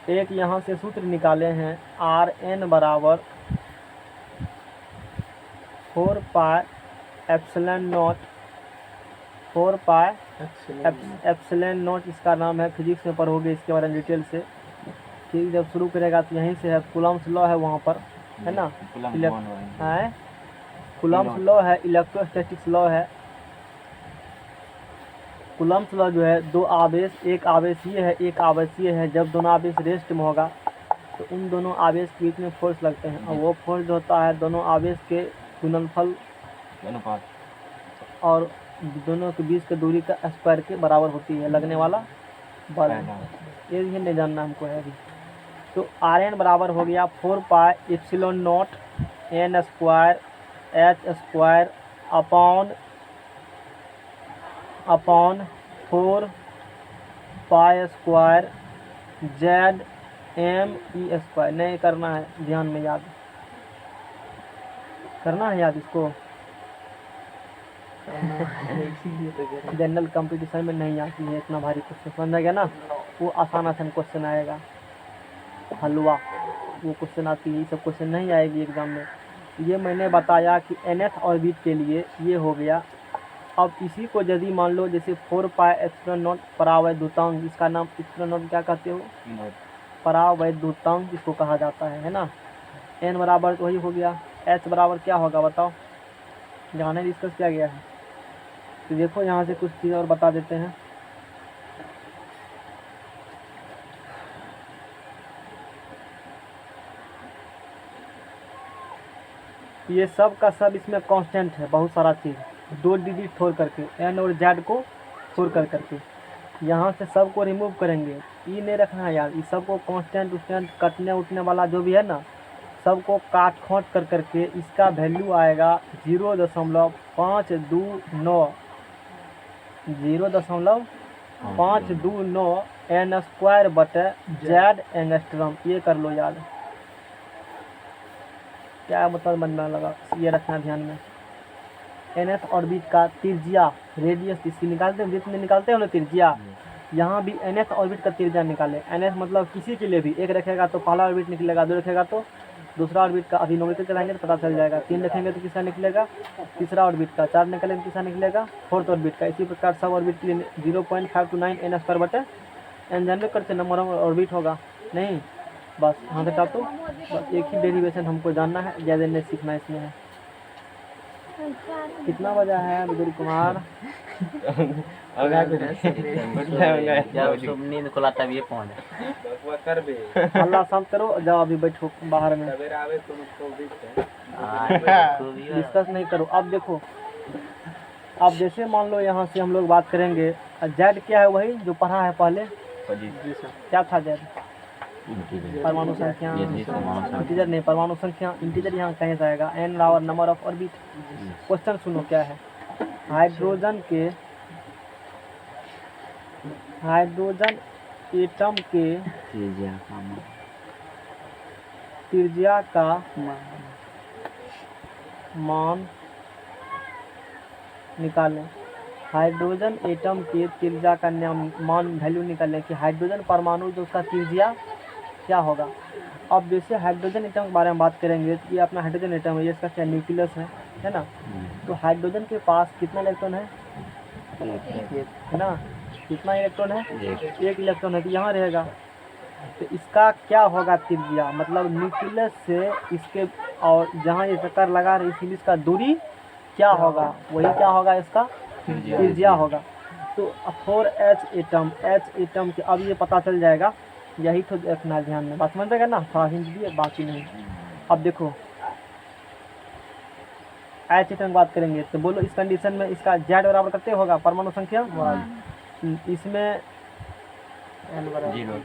एक यहाँ से सूत्र निकाले हैं, Rn बराबर 4 पाई epsilon not, 4 pi epsilon not इसका नाम है। फिजिक्स में पढ़ोगे इसके बारे में डिटेल से, ठीक। जब शुरू करेगा तो यहीं से है, कूलम्ब्स लॉ है वहाँ पर, है ना, कूलम्ब्स लॉ है, इलेक्ट्रोस्टैटिक्स लॉ है। कूलम्ब्स लॉ जो है दो आवेश, एक आवेशीय है एक आवेशीय है, जब दोनों आवेश रेस्ट में होगा तो उन दोनों आवेश के बीच में फोर्स लगते हैं, और वो फोर्स जो होता है दोनों आवेश के गुणनफल और दोनों के बीच की दूरी का स्क्वायर के बराबर होती है लगने वाला बल। ये नहीं जानना हमको है अभी। तो Rn बराबर हो गया 4 पाई epsilon not n square h square upon 4 pi square z m e square. नहीं करना है, ध्यान में याद करना है, याद इसको जनरल कंपटीशन में नहीं आती है इतना भारी क्वेश्चन, समझ गया ना। वो आसान क्वेश्चन आएगा, हलवा वो क्वेश्चन आती है, ये सब क्वेश्चन नहीं आएगी एग्जाम में। ये मैंने बताया कि nth ऑर्बिट के लिए ये हो गया। अब इसी को यदि मान लो जैसे 4 पाई एप्सिलॉन नॉट परावैद्युतांक, इसका नाम एप्सिलॉन नॉट क्या कहते हो, परावैद्युतांक इसको कहा जाता है ना। n बराबर तो वही हो गया, h बराबर क्या होगा बताओ, यहाँ नहीं डिस्कस किया गया है। तो देखो यहाँ से कुछ चीज़ और बता देते हैं। ये सब का सब इसमें कांस्टेंट है, बहुत सारा चीज़, 2 डिजिट छोड़ करके, n और z को छोड़ करके यहाँ से सब को रिमूव करेंगे। ये नहीं रखना है यार, ये सबको कांस्टेंट उस्टेंट कटने उठने वाला जो भी है ना, सबको काट खोट करके इसका वैल्यू आएगा 0.529, 0.529 n स्क्वायर बटे z एंगस्ट्रम। ये कर लो याद, क्या मतलब बनना लगा, ये रखना ध्यान में। nth ऑर्बिट का त्रिज्या रेडियस इसकी निकालते हैं, जितने निकालते हो ना त्रिज्या, यहाँ भी nth ऑर्बिट का त्रिज्या निकाले। nth मतलब किसी के लिए भी, एक रखेगा तो पहला ऑर्बिट निकलेगा, 2 रखेगा तो दूसरा ऑर्बिट का, अभी नोमेटर चलाएंगे तो पता चल जाएगा, 3 रखेंगे तो किसका निकलेगा, तीसरा ऑर्बिट का, 4 निकलेंगे तो किसका निकलेगा, 4th ऑर्बिट का। इसी प्रकार सब ऑर्बिट के लिए 0.529 n स्क्वायर बटे n जनरेट करते नंबर ऑफ ऑर्बिट होगा। नहीं बस यहाँ से टाटो, बस एक ही डेरिवेशन हमको जानना है, ज़्यादा नहीं सीखना इसमें है। कितना बजा है बुजुर्ग कुमार, नींद खुला तब ये पहुंच अल्लाह शांत करो, जाओ अभी बैठो बाहर में, डिस्कस नहीं करो। अब देखो, अब जैसे मान लो यहाँ से हम लोग बात करेंगे, जेड क्या है, वही जो पढ़ा है पहले, क्या था जेड, इंटीजर परमाणु संख्या ये परमाणु संख्या इंटीजर नहीं, परमाणु संख्या इंटीजर यहाँ कहीं जाएगा। n बराबर नंबर ऑफ ऑर्बिट। क्वेश्चन सुनो क्या है। हाइड्रोजन एटम के त्रिज्या का मान त्रिज्या का मान निकालें। हाइड्रोजन एटम के त्रिज्या का मान वैल्यू निकालें कि हाइड्रोजन परमाणु जो उसका त्रिज्या क्या होगा। अब जैसे हाइड्रोजन एटम के बारे में बात करेंगे तो ये अपना हाइड्रोजन एटम है, ये इसका क्या न्यूक्लियस है ना। तो हाइड्रोजन के पास कितना इलेक्ट्रॉन है ना, कितना इलेक्ट्रॉन है, एक इलेक्ट्रॉन है, तो यहाँ रहेगा। तो इसका क्या होगा त्रिज्या, मतलब न्यूक्लियस से इसके और जहाँ ये चक्कर लगा रही इसीलिए इसका दूरी क्या होगा, वही क्या होगा, इसका त्रिज्या होगा। तो 4H एटम के अब ये पता चल जाएगा, यही तो रखना ध्यान में, बात समझ जाएगा ना, थोड़ा हिंट दिए बाकी नहीं। अब देखो H एटम की बात करेंगे तो बोलो इस कंडीशन में इसका Z बराबर करते होगा परमाणु संख्या, इसमें जीरो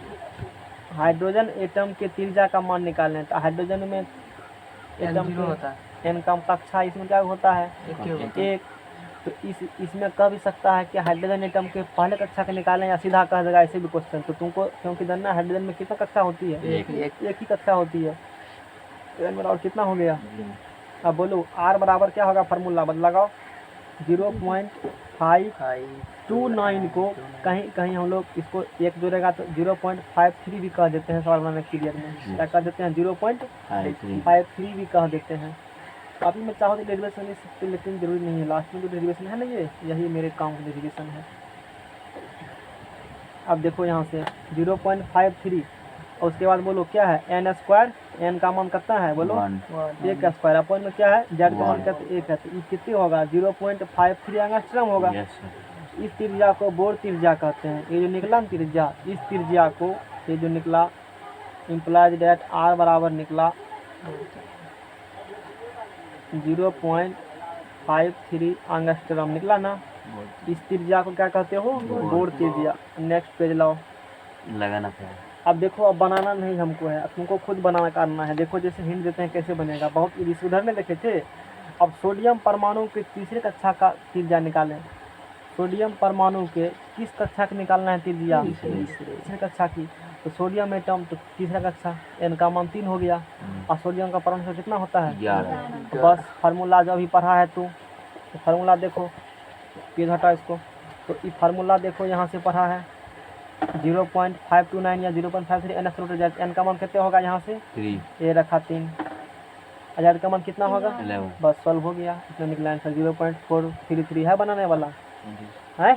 हाइड्रोजन एटम के त्रिज्या का मान निकालें। तो हाइड्रोजन में एटम होता है, n का कक्षा इसमें क्या होता है, एक एक। तो इसमें कह भी सकता है कि हाइड्रोजन एटम के पहले कक्षा के निकालें या सीधा कह देगा ऐसे भी क्वेश्चन। तो तुमको क्योंकि जानना हाइड्रोजन में कितना कक्षा होती है, एक ही कक्षा होती है। n बराबर कितना हो गया। अब बोलो R बराबर क्या होगा, फार्मूला लगाओ 0.529 को कहीं हम लोग इसको एक जोड़ेगा तो 0.53 भी कह देते हैं, सवाल बनाने के पीरियड में क्या कह देते हैं, 0.53 भी कह देते हैं। अभी मैं चाहूँ तो डेरिवेशन ले सकते, लेकिन जरूरी नहीं है, लास्ट में जो डेरिवेशन है ना यही मेरे काम का डेरिवेशन है। अब देखो यहाँ से 0.53 और उसके बाद बोलो क्या है, n स्क्वायर, n का मान कितना है बोलो, एक स्क्वायर अपन में क्या है, z का मान क्या एक है, तो ये कितनी होगा 0.53 एंगस्ट्रम होगा। इस त्रिज्या को बोर त्रिज्या कहते हैं। ये जो निकला ना त्रिज्या, इस त्रिज्या को ये जो निकला इम्प्लाइज डेट R बराबर निकला 0.53 एंगस्ट्रम निकला ना। इस त्रिज्या को क्या कहते हो, बोर त्रिज्या। नेक्स्ट पेज लाओ, लगाना पड़ेगा। अब देखो अब बनाना नहीं हमको है, तुमको खुद बनाना करना है। देखो जैसे हिंट देते हैं कैसे बनेगा, बहुत इस उदाहरण में देखे थे। अब सोडियम परमाणु के तीसरे कक्षा का त्रिज्या निकालें। सोडियम परमाणु के किस कक्षा का निकालना है त्रिज्या, तीसरे कक्षा की। तो सोडियम एटम तो तीसरा कक्षा, n का मान 3 हो गया। और सोडियम का परमाणु कितना होता है, 11। तो बस फार्मूला जो अभी पढ़ा है तो फार्मूला देखो, पेज हटा इसको। तो ये फार्मूला देखो यहाँ से पढ़ा है 0.529 या 0.53 n स्क्वायर, n का मान कितने होगा, यहाँ से 3 ये रखा 3, हजार का मान कितना होगा, 11 बस सॉल्व हो गया। इतना निकला आंसर 0.433 है बनाने वाला है,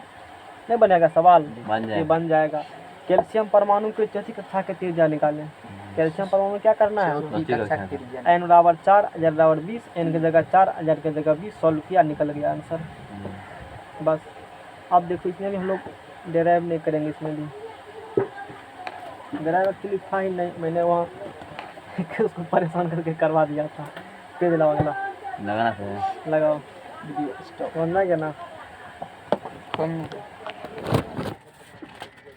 नहीं बनेगा सवाल, ये बन जाएगा। कैल्शियम परमाणु के चौथी कक्षा के त्रिज्या निकालें। कैल्शियम परमाणु में क्या करना है, n बराबर 4, हजार बराबर 20, n की जगह 4, हजार की जगह 20, सॉल्व किया, निकल गया आंसर बस। अब देखो इसमें भी हम लोग डेराइव नहीं करेंगे, इसमें भी डेराइव एक्चुअली था ही नहीं, मैंने वहाँ उसको परेशान करके करवा दिया था। पेज लगाओ, अगला लगाना पड़ेगा। लगाओ, समझना क्या ना।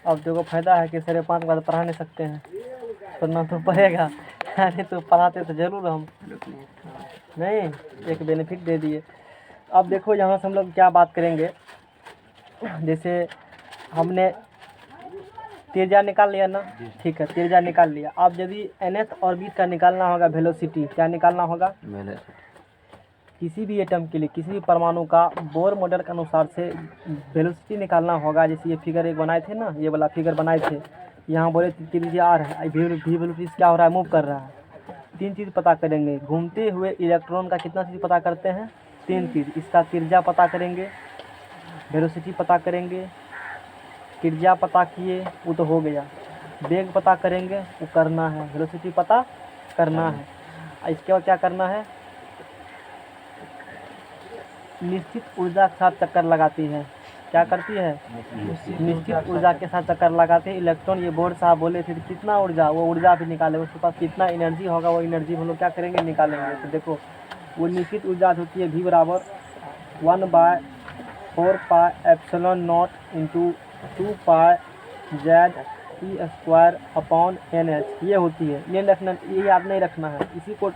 अब देखो फायदा है कि 5:30 के बाद पढ़ा नहीं सकते हैं, पढ़ना तो पड़ेगा, नहीं तो पढ़ाते तो जरूर हम, नहीं एक बेनिफिट दे दिए। अब देखो यहाँ से हम लोग क्या बात करेंगे, जैसे हमने त्रिज्या निकाल लिया ना, ठीक है त्रिज्या निकाल लिया। अब यदि nth ऑर्बिट का निकालना होगा वेलोसिटी, क्या निकालना होगा, किसी भी एटम के लिए किसी भी परमाणु का बोर मॉडल के अनुसार से वेलोसिटी निकालना होगा। जैसे ये फिगर एक बनाए थे ना, ये वाला फिगर बनाए थे, यहाँ बोले त्रिज्या r है, वी वेलोसिटी क्या हो रहा है, मूव कर रहा है। 3 चीज़ पता करेंगे, घूमते हुए इलेक्ट्रॉन का कितना चीज़ पता करते हैं, 3 चीज़। इसका त्रिज्या पता करेंगे, वेलोसिटी पता करेंगे, त्रिज्या पता किए वो तो हो गया, वेग पता करेंगे वो करना है, वेलोसिटी पता करना है। इसके बाद क्या करना है, निश्चित ऊर्जा के साथ चक्कर लगाती है, क्या करती है, निश्चित ऊर्जा के साथ चक्कर लगाते हैं इलेक्ट्रॉन। ये बोर्ड साहब बोले थे कितना ऊर्जा, वो ऊर्जा भी निकाले, उसके पास कितना एनर्जी होगा वो एनर्जी हम लोग क्या करेंगे, निकालेंगे। तो देखो वो निश्चित ऊर्जा होती है V बराबर 1/4 pi epsilon naught into 2 pi Z e square upon n h ये होती है। ये रखना, ये याद नहीं रखना है। इसी को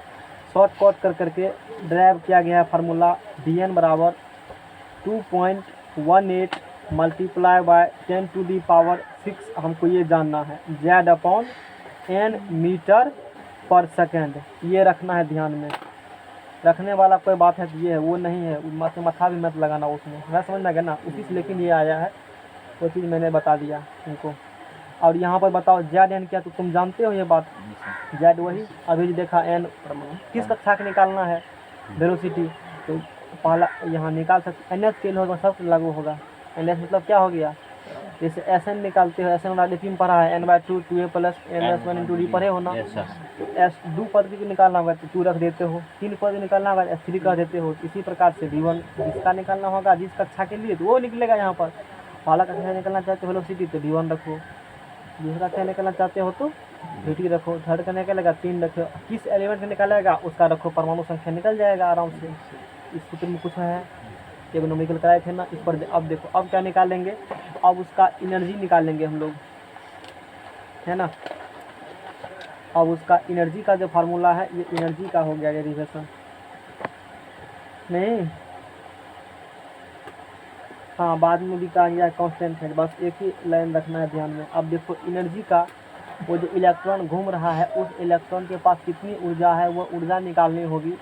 शॉर्ट कट कर करके ड्राइव किया गया है फार्मूला डी एन बराबर 2.18 मल्टीप्लाई बाय 10⁻6। हमको ये जानना है जेड अपॉन एन मीटर पर सेकेंड। ये रखना है ध्यान में, रखने वाला कोई बात है तो ये है, वो नहीं है मथा भी मत लगाना उसमें, है समझ में गया ना। उसी से लेकिन ये आया है, वो चीज़ मैंने बता दिया तुमको। और यहाँ पर बताओ जेड एन क्या, तो तुम जानते हो ये बात। जेड वही अभी जो देखा एन किस कक्षा का निकालना है वेलोसिटी, तो पहला यहाँ निकाल सकते एन एच के लिए होगा, सब लागू होगा। एन एच मतलब क्या हो गया, जैसे एस एन निकालते हो, एस एन वाला में पढ़ा है n/2 2a plus n/1 × d पढ़े हो ना। तो एस 2 पद की निकालना होगा तो 2 रख देते हो, 3 पद निकालना होगा S3 कर देते हो। इसी प्रकार से V1 जिसका निकालना होगा जिस कक्षा के लिए तो वो निकलेगा। यहाँ पर पहला कक्षा निकालना चाहते हो वेलोसिटी तो V1 रखो, दूसरा कक्षा निकालना चाहते हो तो VT रखो, थर्ड का निकालेगा 3 रखो। किस एलिमेंट का निकालेगा उसका रखो, परमाणु संख्या निकल जाएगा आराम से। इस सूत्र में कुछ है, इकोनॉमिकल कराए थे ना इस पर। अब देखो अब क्या निकालेंगे, अब उसका एनर्जी निकालेंगे हम लोग, है ना। अब उसका एनर्जी का जो फार्मूला है ये एनर्जी का हो गया डेरिवेशन नहीं, हाँ बाद में भी कहा गया कांस्टेंट है, बस एक ही लाइन रखना है ध्यान में। अब देखो एनर्जी का, वो जो इलेक्ट्रॉन घूम रहा है उस इलेक्ट्रॉन के पास कितनी ऊर्जा है वो ऊर्जा निकालनी होगी।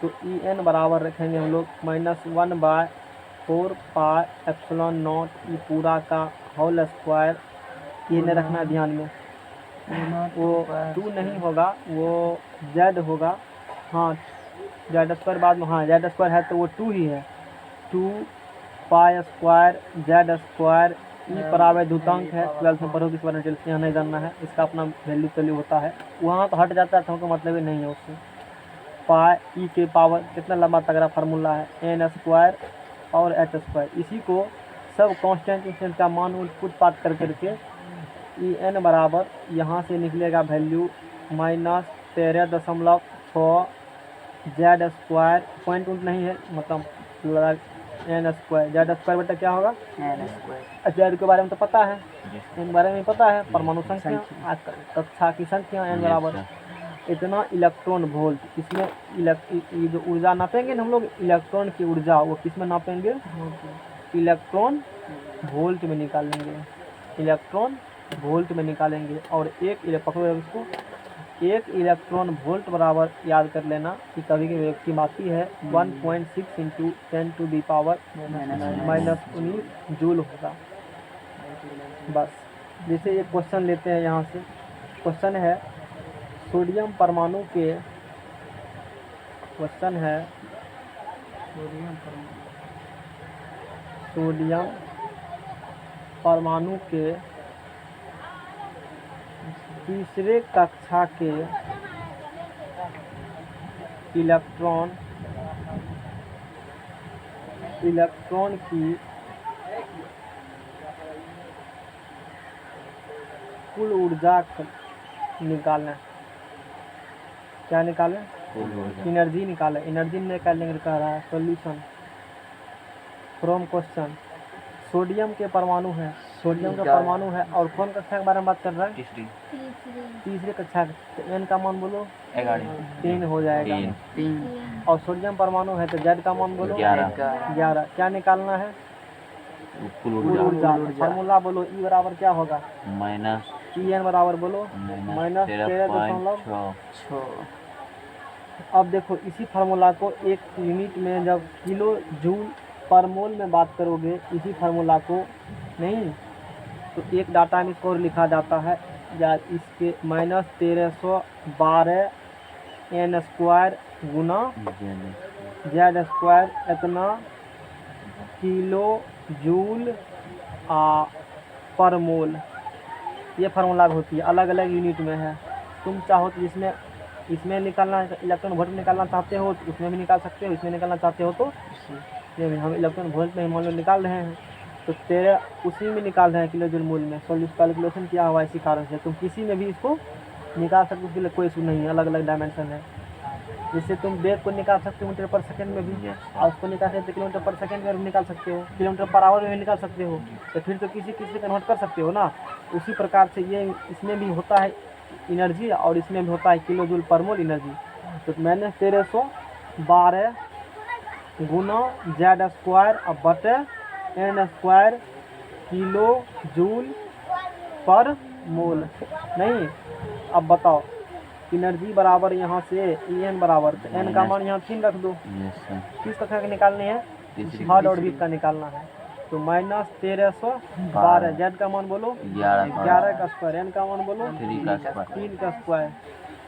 तो ई एन बराबर रखेंगे हम लोग -1/4πε0 ई पूरा का होल स्क्वायर। ये नहीं रखना है ध्यान में, वो 2 नहीं होगा, वो जेड होगा। हाँ जेड स्क्वायर बाद में, हाँ जेड स्क्वायर है तो वो 2 ही है, 2π² जेड स्क्वायर। ई परावैध द्युतांक है, 12th में पढ़ोगे इस बारे में, यहाँ नहीं जानना है, इसका अपना वैल्यू होता है। वहाँ तो हट जाता है तो हमको मतलब ही नहीं है उससे। पाई ई के पावर कितना लंबा तगड़ा फार्मूला है, n² और h²। इसी को सब कांस्टेंट इंस्टेंट का मान पुट पाट कर करके ई एन बराबर यहाँ से निकलेगा वैल्यू -13.6 जेड स्क्वायर। पॉइंट नहीं है मतलब n² जेड स्क्वायर बेटा क्या होगा, जेड के बारे में तो पता है, एन बारे में पता है, परमाणु संख्या कक्षा की संख्या n बराबर इतना इलेक्ट्रॉन वोल्ट। इसमें ये जो ऊर्जा नापेंगे ना हम लोग, इलेक्ट्रॉन की ऊर्जा वो किस में नापेंगे, इलेक्ट्रॉन वोल्ट में निकालेंगे, इलेक्ट्रॉन वोल्ट में निकालेंगे। और एक इलेक्ट्रॉन वोल्ट बराबर याद कर लेना कि कभी की व्यक्ति आती है 1.6 × 10⁻⁻19 जूल होगा। बस जैसे एक क्वेश्चन लेते हैं यहाँ से, क्वेश्चन है सोडियम परमाणु के, क्वेश्चन है सोडियम परमाणु के तीसरे कक्षा के इलेक्ट्रॉन की कुल ऊर्जा निकालना। क्या निकालें, एनर्जी निकालें, एनर्जी निकालेंगे कह रहा है। सॉल्यूशन फ्रॉम क्वेश्चन, सोडियम के परमाणु है, सोडियम का परमाणु है और कौन कक्षा के बारे में बात कर रहा है, तीसरे कक्षा। तो एन का मान बोलो 3 हो जाएगा, 3। और सोडियम परमाणु है तो जेड का मान बोलो 11। क्या निकालना है, कुल ऊर्जा। फार्मूला बोलो, ई बराबर क्या होगा, ई एन बराबर बोलो -13.6। अब देखो इसी फार्मूला को एक यूनिट में जब किलो जूल पर मोल में बात करोगे, इसी फार्मूला को नहीं तो एक डाटा में इसको लिखा जाता है या इसके -1312 n² गुना जेड स्क्वायर इतना किलो जूल पर मोल। ये फार्मूला होती है, अलग अलग यूनिट में है। तुम चाहो तो इसमें निकालना इलेक्ट्रॉन वोल्ट निकालना चाहते हो तो उसमें भी निकाल सकते हो, इसमें निकालना चाहते हो तो ये भी। हम इलेक्ट्रॉन वोल्ट में मान लो निकाल रहे हैं तो 13 उसी में निकाल रहे हैं किलो जूल मोल में। सॉल्यूशन कैलकुलेशन किया हुआ इसी कारण से, तुम किसी में भी इसको निकाल सकते हो, उसके लिए कोई इशू नहीं है, अलग अलग डायमेंशन है। जैसे तुम वेग को निकाल सकते हो मीटर पर सेकंड में भी, और उसको निकाल सकते हो किलोमीटर पर सेकंड में भी निकाल सकते हो, किलोमीटर पर आवर में भी निकाल सकते हो, तो फिर तो किसी किसी कन्वर्ट कर सकते हो ना। उसी प्रकार से ये इसमें भी होता है एनर्जी, और इसमें भी होता है किलो जूल पर मोल एनर्जी। तो मैंने 1312 गुना जेड स्क्वायर अब बटे एन स्क्वायर किलो जूल पर मोल। नहीं, अब बताओ एनर्जी बराबर यहाँ से एन बराबर, तो एन का मान यहाँ 3 रख दो। Yes sir. किस कक्षा का निकालनी है? तीसरी थर्ड ऑर्बिट का निकालना है। तो माइनस 1312 जेड का मान बोलो 11 का स्क्वायर, एन का मान बोलो 3 का स्क्वायर। 3 का स्क्वायर।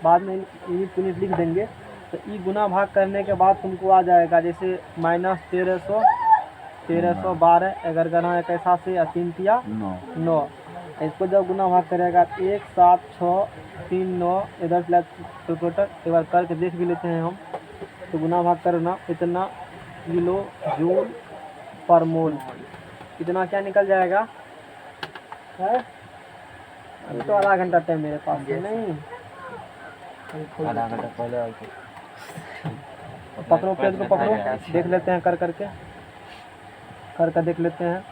बाद में यूनिट यूनिट लिख देंगे। तो ई गुना भाग करने के बाद तुमको आ जाएगा जैसे माइनस 1312 अगर गना कैसा से 3 तिया 9। इसको जब गुना भाग करेगा 1 7 6 3 9 इधर प्लस टोटल एक बार करके देख भी लेते हैं हम। तो गुना भाग करना इतना किलो जूल पर मोल, इतना क्या निकल जाएगा है? अभी तो आधा घंटा टाइम मेरे पास है। नहीं आधा घंटा पहले पकड़ो पेज को पकड़ो, देख लेते हैं कर करके देख लेते हैं।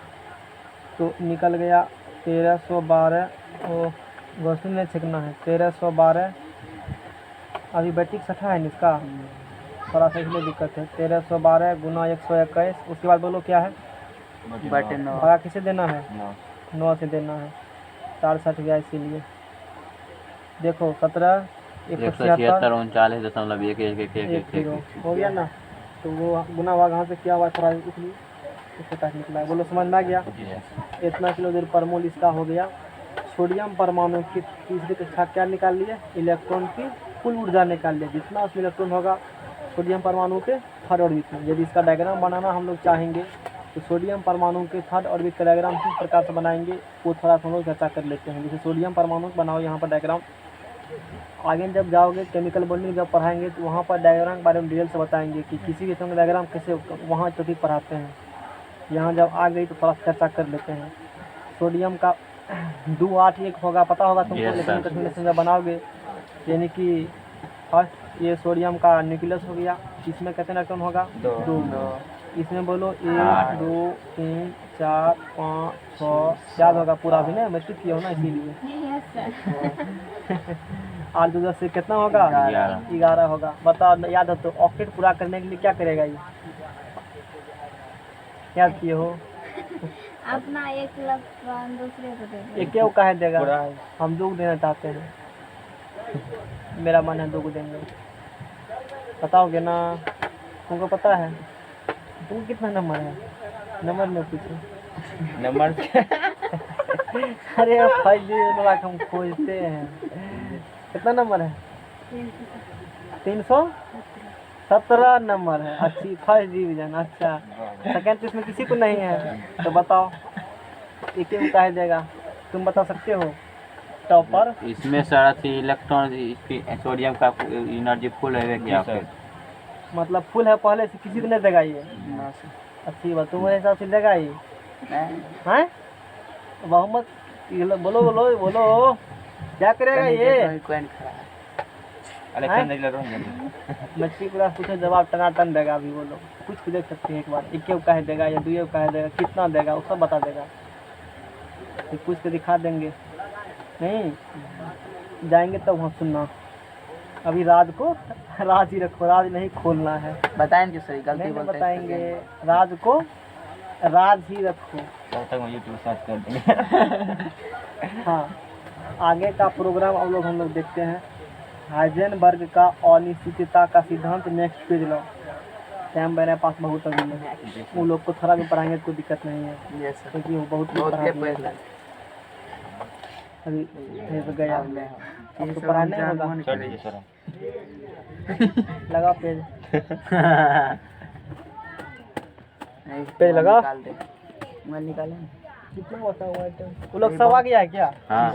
तो निकल गया 1312, वो वस्तु नहीं छेकना है 1312। अभी बैटरी सठा है इसका, थोड़ा सा इसलिए दिक्कत है। 1312 गुना 121, उसके बाद बोलो क्या है? बटे 9 भागा किसे देना है? 9 से देना है, 4 सठ गया इसीलिए। देखो 17 176 39.11111 हो गया ना। तो वो गुना भाग यहाँ से क्या हुआ थोड़ा इसलिए इससे काट निकला है। बोलो समझ में आ गया? इतना किलो जूल पर मोल इसका हो गया। सोडियम परमाणु की तीसरी कक्षा क्या निकाल लिए? इलेक्ट्रॉन की कुल ऊर्जा निकाल लिए, जितना उसमें इलेक्ट्रॉन होगा सोडियम परमाणु के थर्ड ऑर्बिट में। यदि इसका डायग्राम बनाना हम लोग चाहेंगे तो सोडियम परमाणु के थर्ड ऑर्बिट का डायग्राम किस प्रकार से बनाएंगे वो थोड़ा सा हम लोग चर्चा कर लेते हैं। जैसे सोडियम परमाणु बनाओ यहाँ पर डायग्राम, आगे जब जाओगे केमिकल बॉन्डिंग जब पढ़ाएंगे तो वहाँ पर डायग्राम के बारे में डिटेल से बताएंगे कि किसी किस्म का डायग्राम कैसे वहाँ टॉपिक पढ़ाते हैं। यहाँ जब आ गई तो थोड़ा चर्चा कर लेते हैं। सोडियम का 281 होगा, पता होगा तुमको, Yes, लेकिन sir. कन्फर्मेशन जब बनाओगे यानी कि फर्स्ट ये सोडियम का न्यूक्लियस हो गया, इसमें कितने इलेक्ट्रॉन होगा? 2। इसमें बोलो 1 2 3 4 5 6 याद होगा पूरा भी ना, मैट्रिक किया हो ना इसीलिए। आठ 2 10 से कितना होगा? 11 होगा। बताओ याद है तो ऑक्टेट पूरा करने के लिए क्या करेगा ये? याद किए हो? अपना एक इलेक्ट्रॉन दूसरे को दे दे। एक क्या कहे देगा? हम 2 देना चाहते हैं, मेरा मन है 2 को देंगे। बताओगे ना? तुमको पता है तुम कितना नंबर है? नंबर में पूछो नंबर अरे भाई वाला हम खोजते हैं। कितना नंबर है? 317 नंबर है। अच्छी फर्स्ट डिवीजन। अच्छा सेकंड तो इसमें किसी को नहीं है, तो बताओ एक ही कह देगा, तुम बता सकते हो टॉपर? इसमें सारा थी इलेक्ट्रॉन सोडियम का एनर्जी फुल है क्या? मतलब फुल है पहले से, किसी को नहीं देगा ये? अच्छी बात, तुम्हारे हिसाब से देगा ये? हैं मोहम्मद बोलो बोलो बोलो क्या करेगा ये? मछली पूरा पूछो जवाब टनाटन देगा। अभी बोलो कुछ भी देख सकते हैं एक बार, एक कह देगा या 2 कह देगा, कितना देगा वो सब बता देगा। फिर पूछ के दिखा देंगे। नहीं जाएंगे तब वहाँ सुनना। अभी राज को राज ही रखो, राज नहीं खोलना है। बताएंगे सही गलती नहीं बोलते बताएंगे, राज को राज ही रखो। तब तक मैं यूट्यूब सर्च कर देंगे। हाँ आगे का प्रोग्राम हम लोग देखते हैं। हाइजेनबर्ग का अनिश्चितता का सिद्धांत, नेक्स्ट पेज लो। टाइम मेरे पास बहुत अभी है, उन लोग को थोड़ा भी पढ़ाएंगे तो कोई दिक्कत नहीं है, यस सर क्योंकि वो बहुत पढ़ा दिए हैं। अभी ये तो गया, अब तो पढ़ाने होगा। चल लीजिए सर। लगा पेज पेज लगा। मोबाइल निकाले कितना बचा हुआ है? वो लोग सब आ गया है क्या? हाँ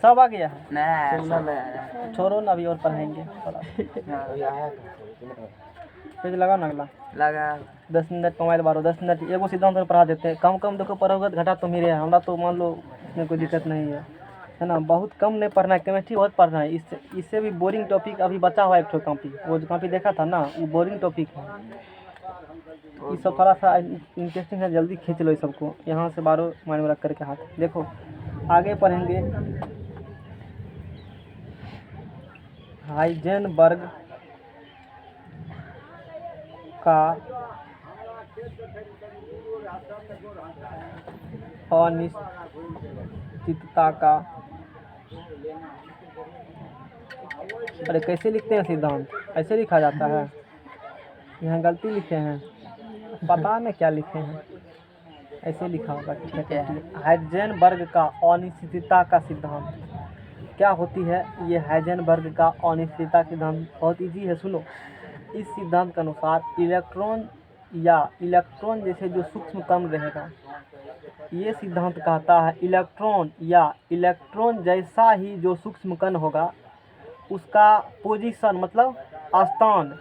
सब आ गया है। नहीं छोड़ो ना, अभी और पढ़ाएंगे थोड़ा। पेज लगा ना अगला। लगा 10 मिनट मोबाइल बारो, 10 मिनट एगो सिद्धांत पढ़ा देते हैं। कम देखो पढ़ोगे तो घटा तो मेरे है, हमरा तो मान लो इसमें कोई दिक्कत नहीं है। है ना, बहुत कम नहीं पढ़ना है, केमिस्ट्री बहुत पढ़ना है। इससे भी बोरिंग टॉपिक अभी बचा हुआ है एक ठो कॉपी, वो जो कॉपी देखा था ना, वो बोरिंग टॉपिक है। ये सब थोड़ा सा इंटरेस्टिंग है, जल्दी खींच लो इस सबको, यहाँ से 12 माइंड में रख करके हाथ। देखो आगे पढ़ेंगे हाइजेनबर्ग का अनिश्चितता का, अरे कैसे लिखते हैं सिद्धांत, ऐसे लिखा जाता है, यहाँ गलती लिखे हैं, पता नहीं क्या लिखे हैं, ऐसे लिखा होगा। ठीक है, हाइजेनबर्ग का अनिश्चितता का सिद्धांत क्या होती है? ये हाइजेनबर्ग का अनिश्चितता सिद्धांत बहुत इजी है, सुनो। इस सिद्धांत के अनुसार इलेक्ट्रॉन जैसे जो सूक्ष्म कण रहेगा, ये सिद्धांत कहता है इलेक्ट्रॉन जैसा ही जो सूक्ष्म कण होगा, उसका पोजीशन मतलब स्थान,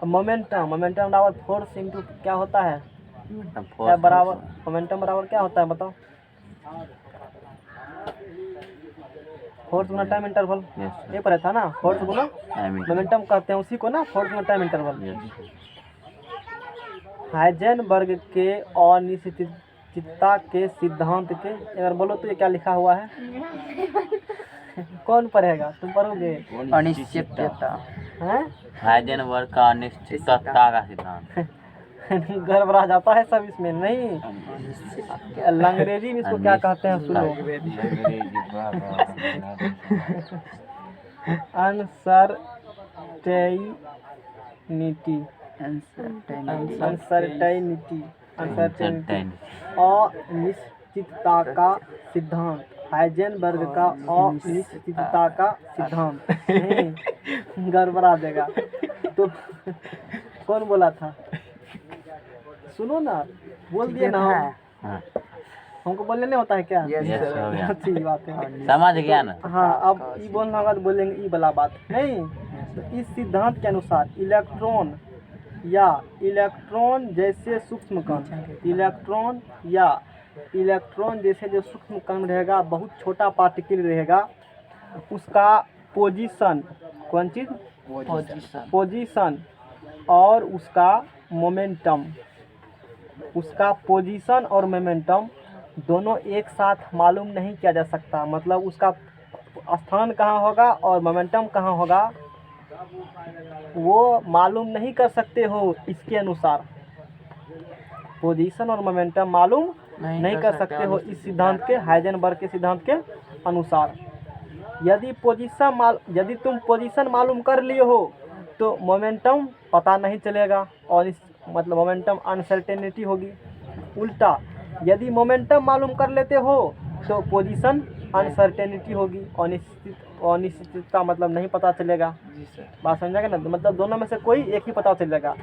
मोमेंटम बराबर फोर्स इंटू क्या होता है, क्या बराबर, मोमेंटम बराबर क्या होता है बताओ? फोर्स गुना टाइम इंटरवल, ये पढ़ा था ना, फोर्स गुना मोमेंटम कहते हैं उसी को ना, फोर्स गुना टाइम इंटरवल। हाइजेनबर्ग के अनिश्चितता के सिद्धांत के, अगर बोलो तो ये क्या लिखा हुआ है? कौन पढ़ेगा, तुम पढ़ोगे? अनिश्चितता हैं? हाइजेनबर्ग का अनिश्चितता का सिद्धांत। गड़बड़ा जाता है सब इसमें, नहीं अंग्रेजी में इसको क्या कहते हैं सुनो, अनसर्टेनिटी, अनिश्चितता का सिद्धांत, हाइजेनबर्ग का अनिश्चितता का सिद्धांत। गड़बड़ा देगा तो कौन बोला था? सुनो ना, बोल दिए ना, हमको बोलने नहीं होता है क्या? अच्छी बात है, समझ गया ना? हाँ, अब ये बोलना होगा तो बोलेंगे ये वाला बात नहीं। तो इस सिद्धांत के अनुसार इलेक्ट्रॉन जैसे सूक्ष्म कण, इलेक्ट्रॉन जैसे जो सूक्ष्म कण रहेगा, बहुत छोटा पार्टिकल रहेगा, उसका पोजीशन, कौन चीज़? पोजीशन और उसका मोमेंटम, दोनों एक साथ मालूम नहीं किया जा सकता। मतलब उसका स्थान कहाँ होगा और मोमेंटम कहाँ होगा, वो मालूम नहीं कर सकते हो। इसके अनुसार पोजीशन और मोमेंटम मालूम नहीं कर सकते हो इस सिद्धांत के, हाइजेनबर्ग के सिद्धांत के अनुसार। यदि तुम पोजीशन मालूम कर लिए हो तो मोमेंटम पता नहीं चलेगा, और इस मतलब मोमेंटम अनसर्टेनिटी होगी। उल्टा, यदि मोमेंटम मालूम कर लेते हो तो पोजीशन अनसर्टेनिटी होगी, अनिश्चितता मतलब नहीं पता चलेगा। बात समझेगा ना? मतलब दोनों में से कोई एक ही पता चलेगा।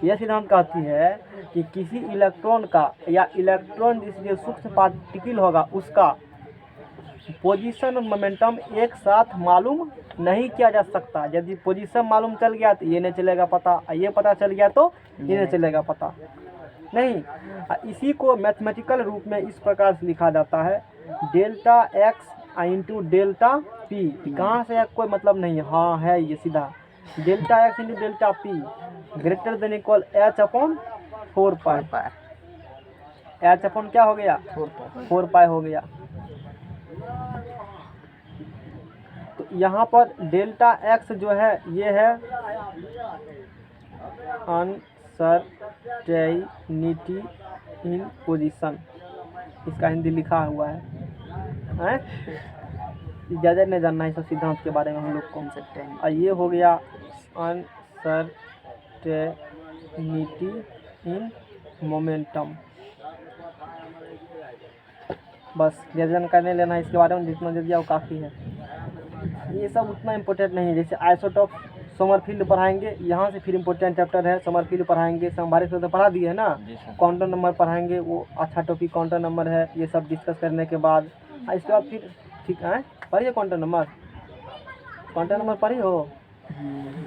यह सिद्धांत कहती है कि किसी इलेक्ट्रॉन का या इलेक्ट्रॉन जिस सूक्ष्म पार्टिकल होगा, उसका पोजीशन और मोमेंटम एक साथ मालूम नहीं किया जा सकता। यदि पोजीशन मालूम चल गया तो ये नहीं चलेगा पता, ये पता चल गया तो ये नहीं चलेगा पता नहीं। इसी को मैथमेटिकल रूप में इस प्रकार से लिखा जाता है, delta x into delta P. कहाँ से है कोई मतलब नहीं है, हाँ है ये सीधा, delta x into delta P greater than equal H upon 4 पाई। एच अपॉन क्या हो गया? 4 पाई हो गया। तो यहाँ पर डेल्टा एक्स जो है ये है अनसर्टेनिटी इन पोजीशन, इसका हिंदी लिखा हुआ है। ज़्यादा नहीं जानना है सब सिद्धांत के बारे में हम लोग को। और ये हो गया अनसर्टेनिटी इन मोमेंटम। बस ज़्यादा जानकारी नहीं लेना है इसके बारे में, जितना दे दिया वो काफ़ी है। ये सब उतना इम्पोर्टेंट नहीं है। जैसे आइसोटॉप समरफील्ड पढ़ाएंगे, यहाँ से फिर इम्पोर्टेंट चैप्टर है समरफील्ड पढ़ाएंगे, संभारित तो पढ़ा दिए है ना। क्वांटम नंबर पढ़ाएंगे, वो अच्छा टॉपिक क्वांटम नंबर है। ये सब डिस्कस करने के बाद इसके बाद फिर ठीक है, पढ़िए क्वांटम नंबर पढ़ी हो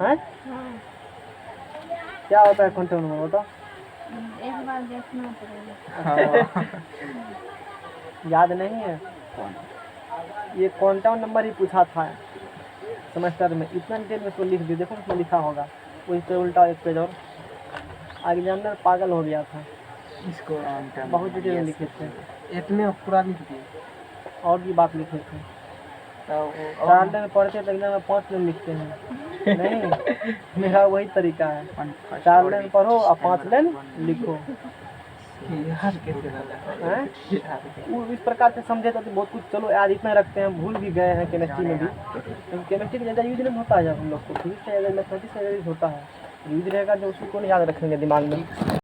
हैं? क्या होता है क्वांटम नंबर बताओ? एक बार देखना पड़ेगा। याद नहीं है? ये क्वांटम नंबर ही पूछा था सेमेस्टर में, इतना डिटेल में इसको लिख दिया, देखो उसमें लिखा होगा, वही पे उल्टा एक पेज और। एग्जामिनर पागल हो गया था, इसको बहुत डिटेल में लिखे थे, इतने पूरा लिख दिए। और भी बात लिखे थे। तो वो 4 लाइन पढ़ते तो एग्जाम में 5 लाइन लिखते हैं। नहीं, मेरा वही तरीका है, 4 लाइन पढ़ो और 5 लाइन लिखो। यार कैसे लगा? हैं? वो इस प्रकार से समझे तो बहुत कुछ, चलो यार इतना रखते हैं, भूल भी गए हैं केमिस्ट्री में भी, लेकिन केमिस्ट्री का ज़्यादा यूज नहीं होता है जब हम लोग को, फिजिक्स का मैथमेटिक्स का यूज होता है, यूज रहेगा जो उसी को नहीं याद रखेंगे दिमाग में।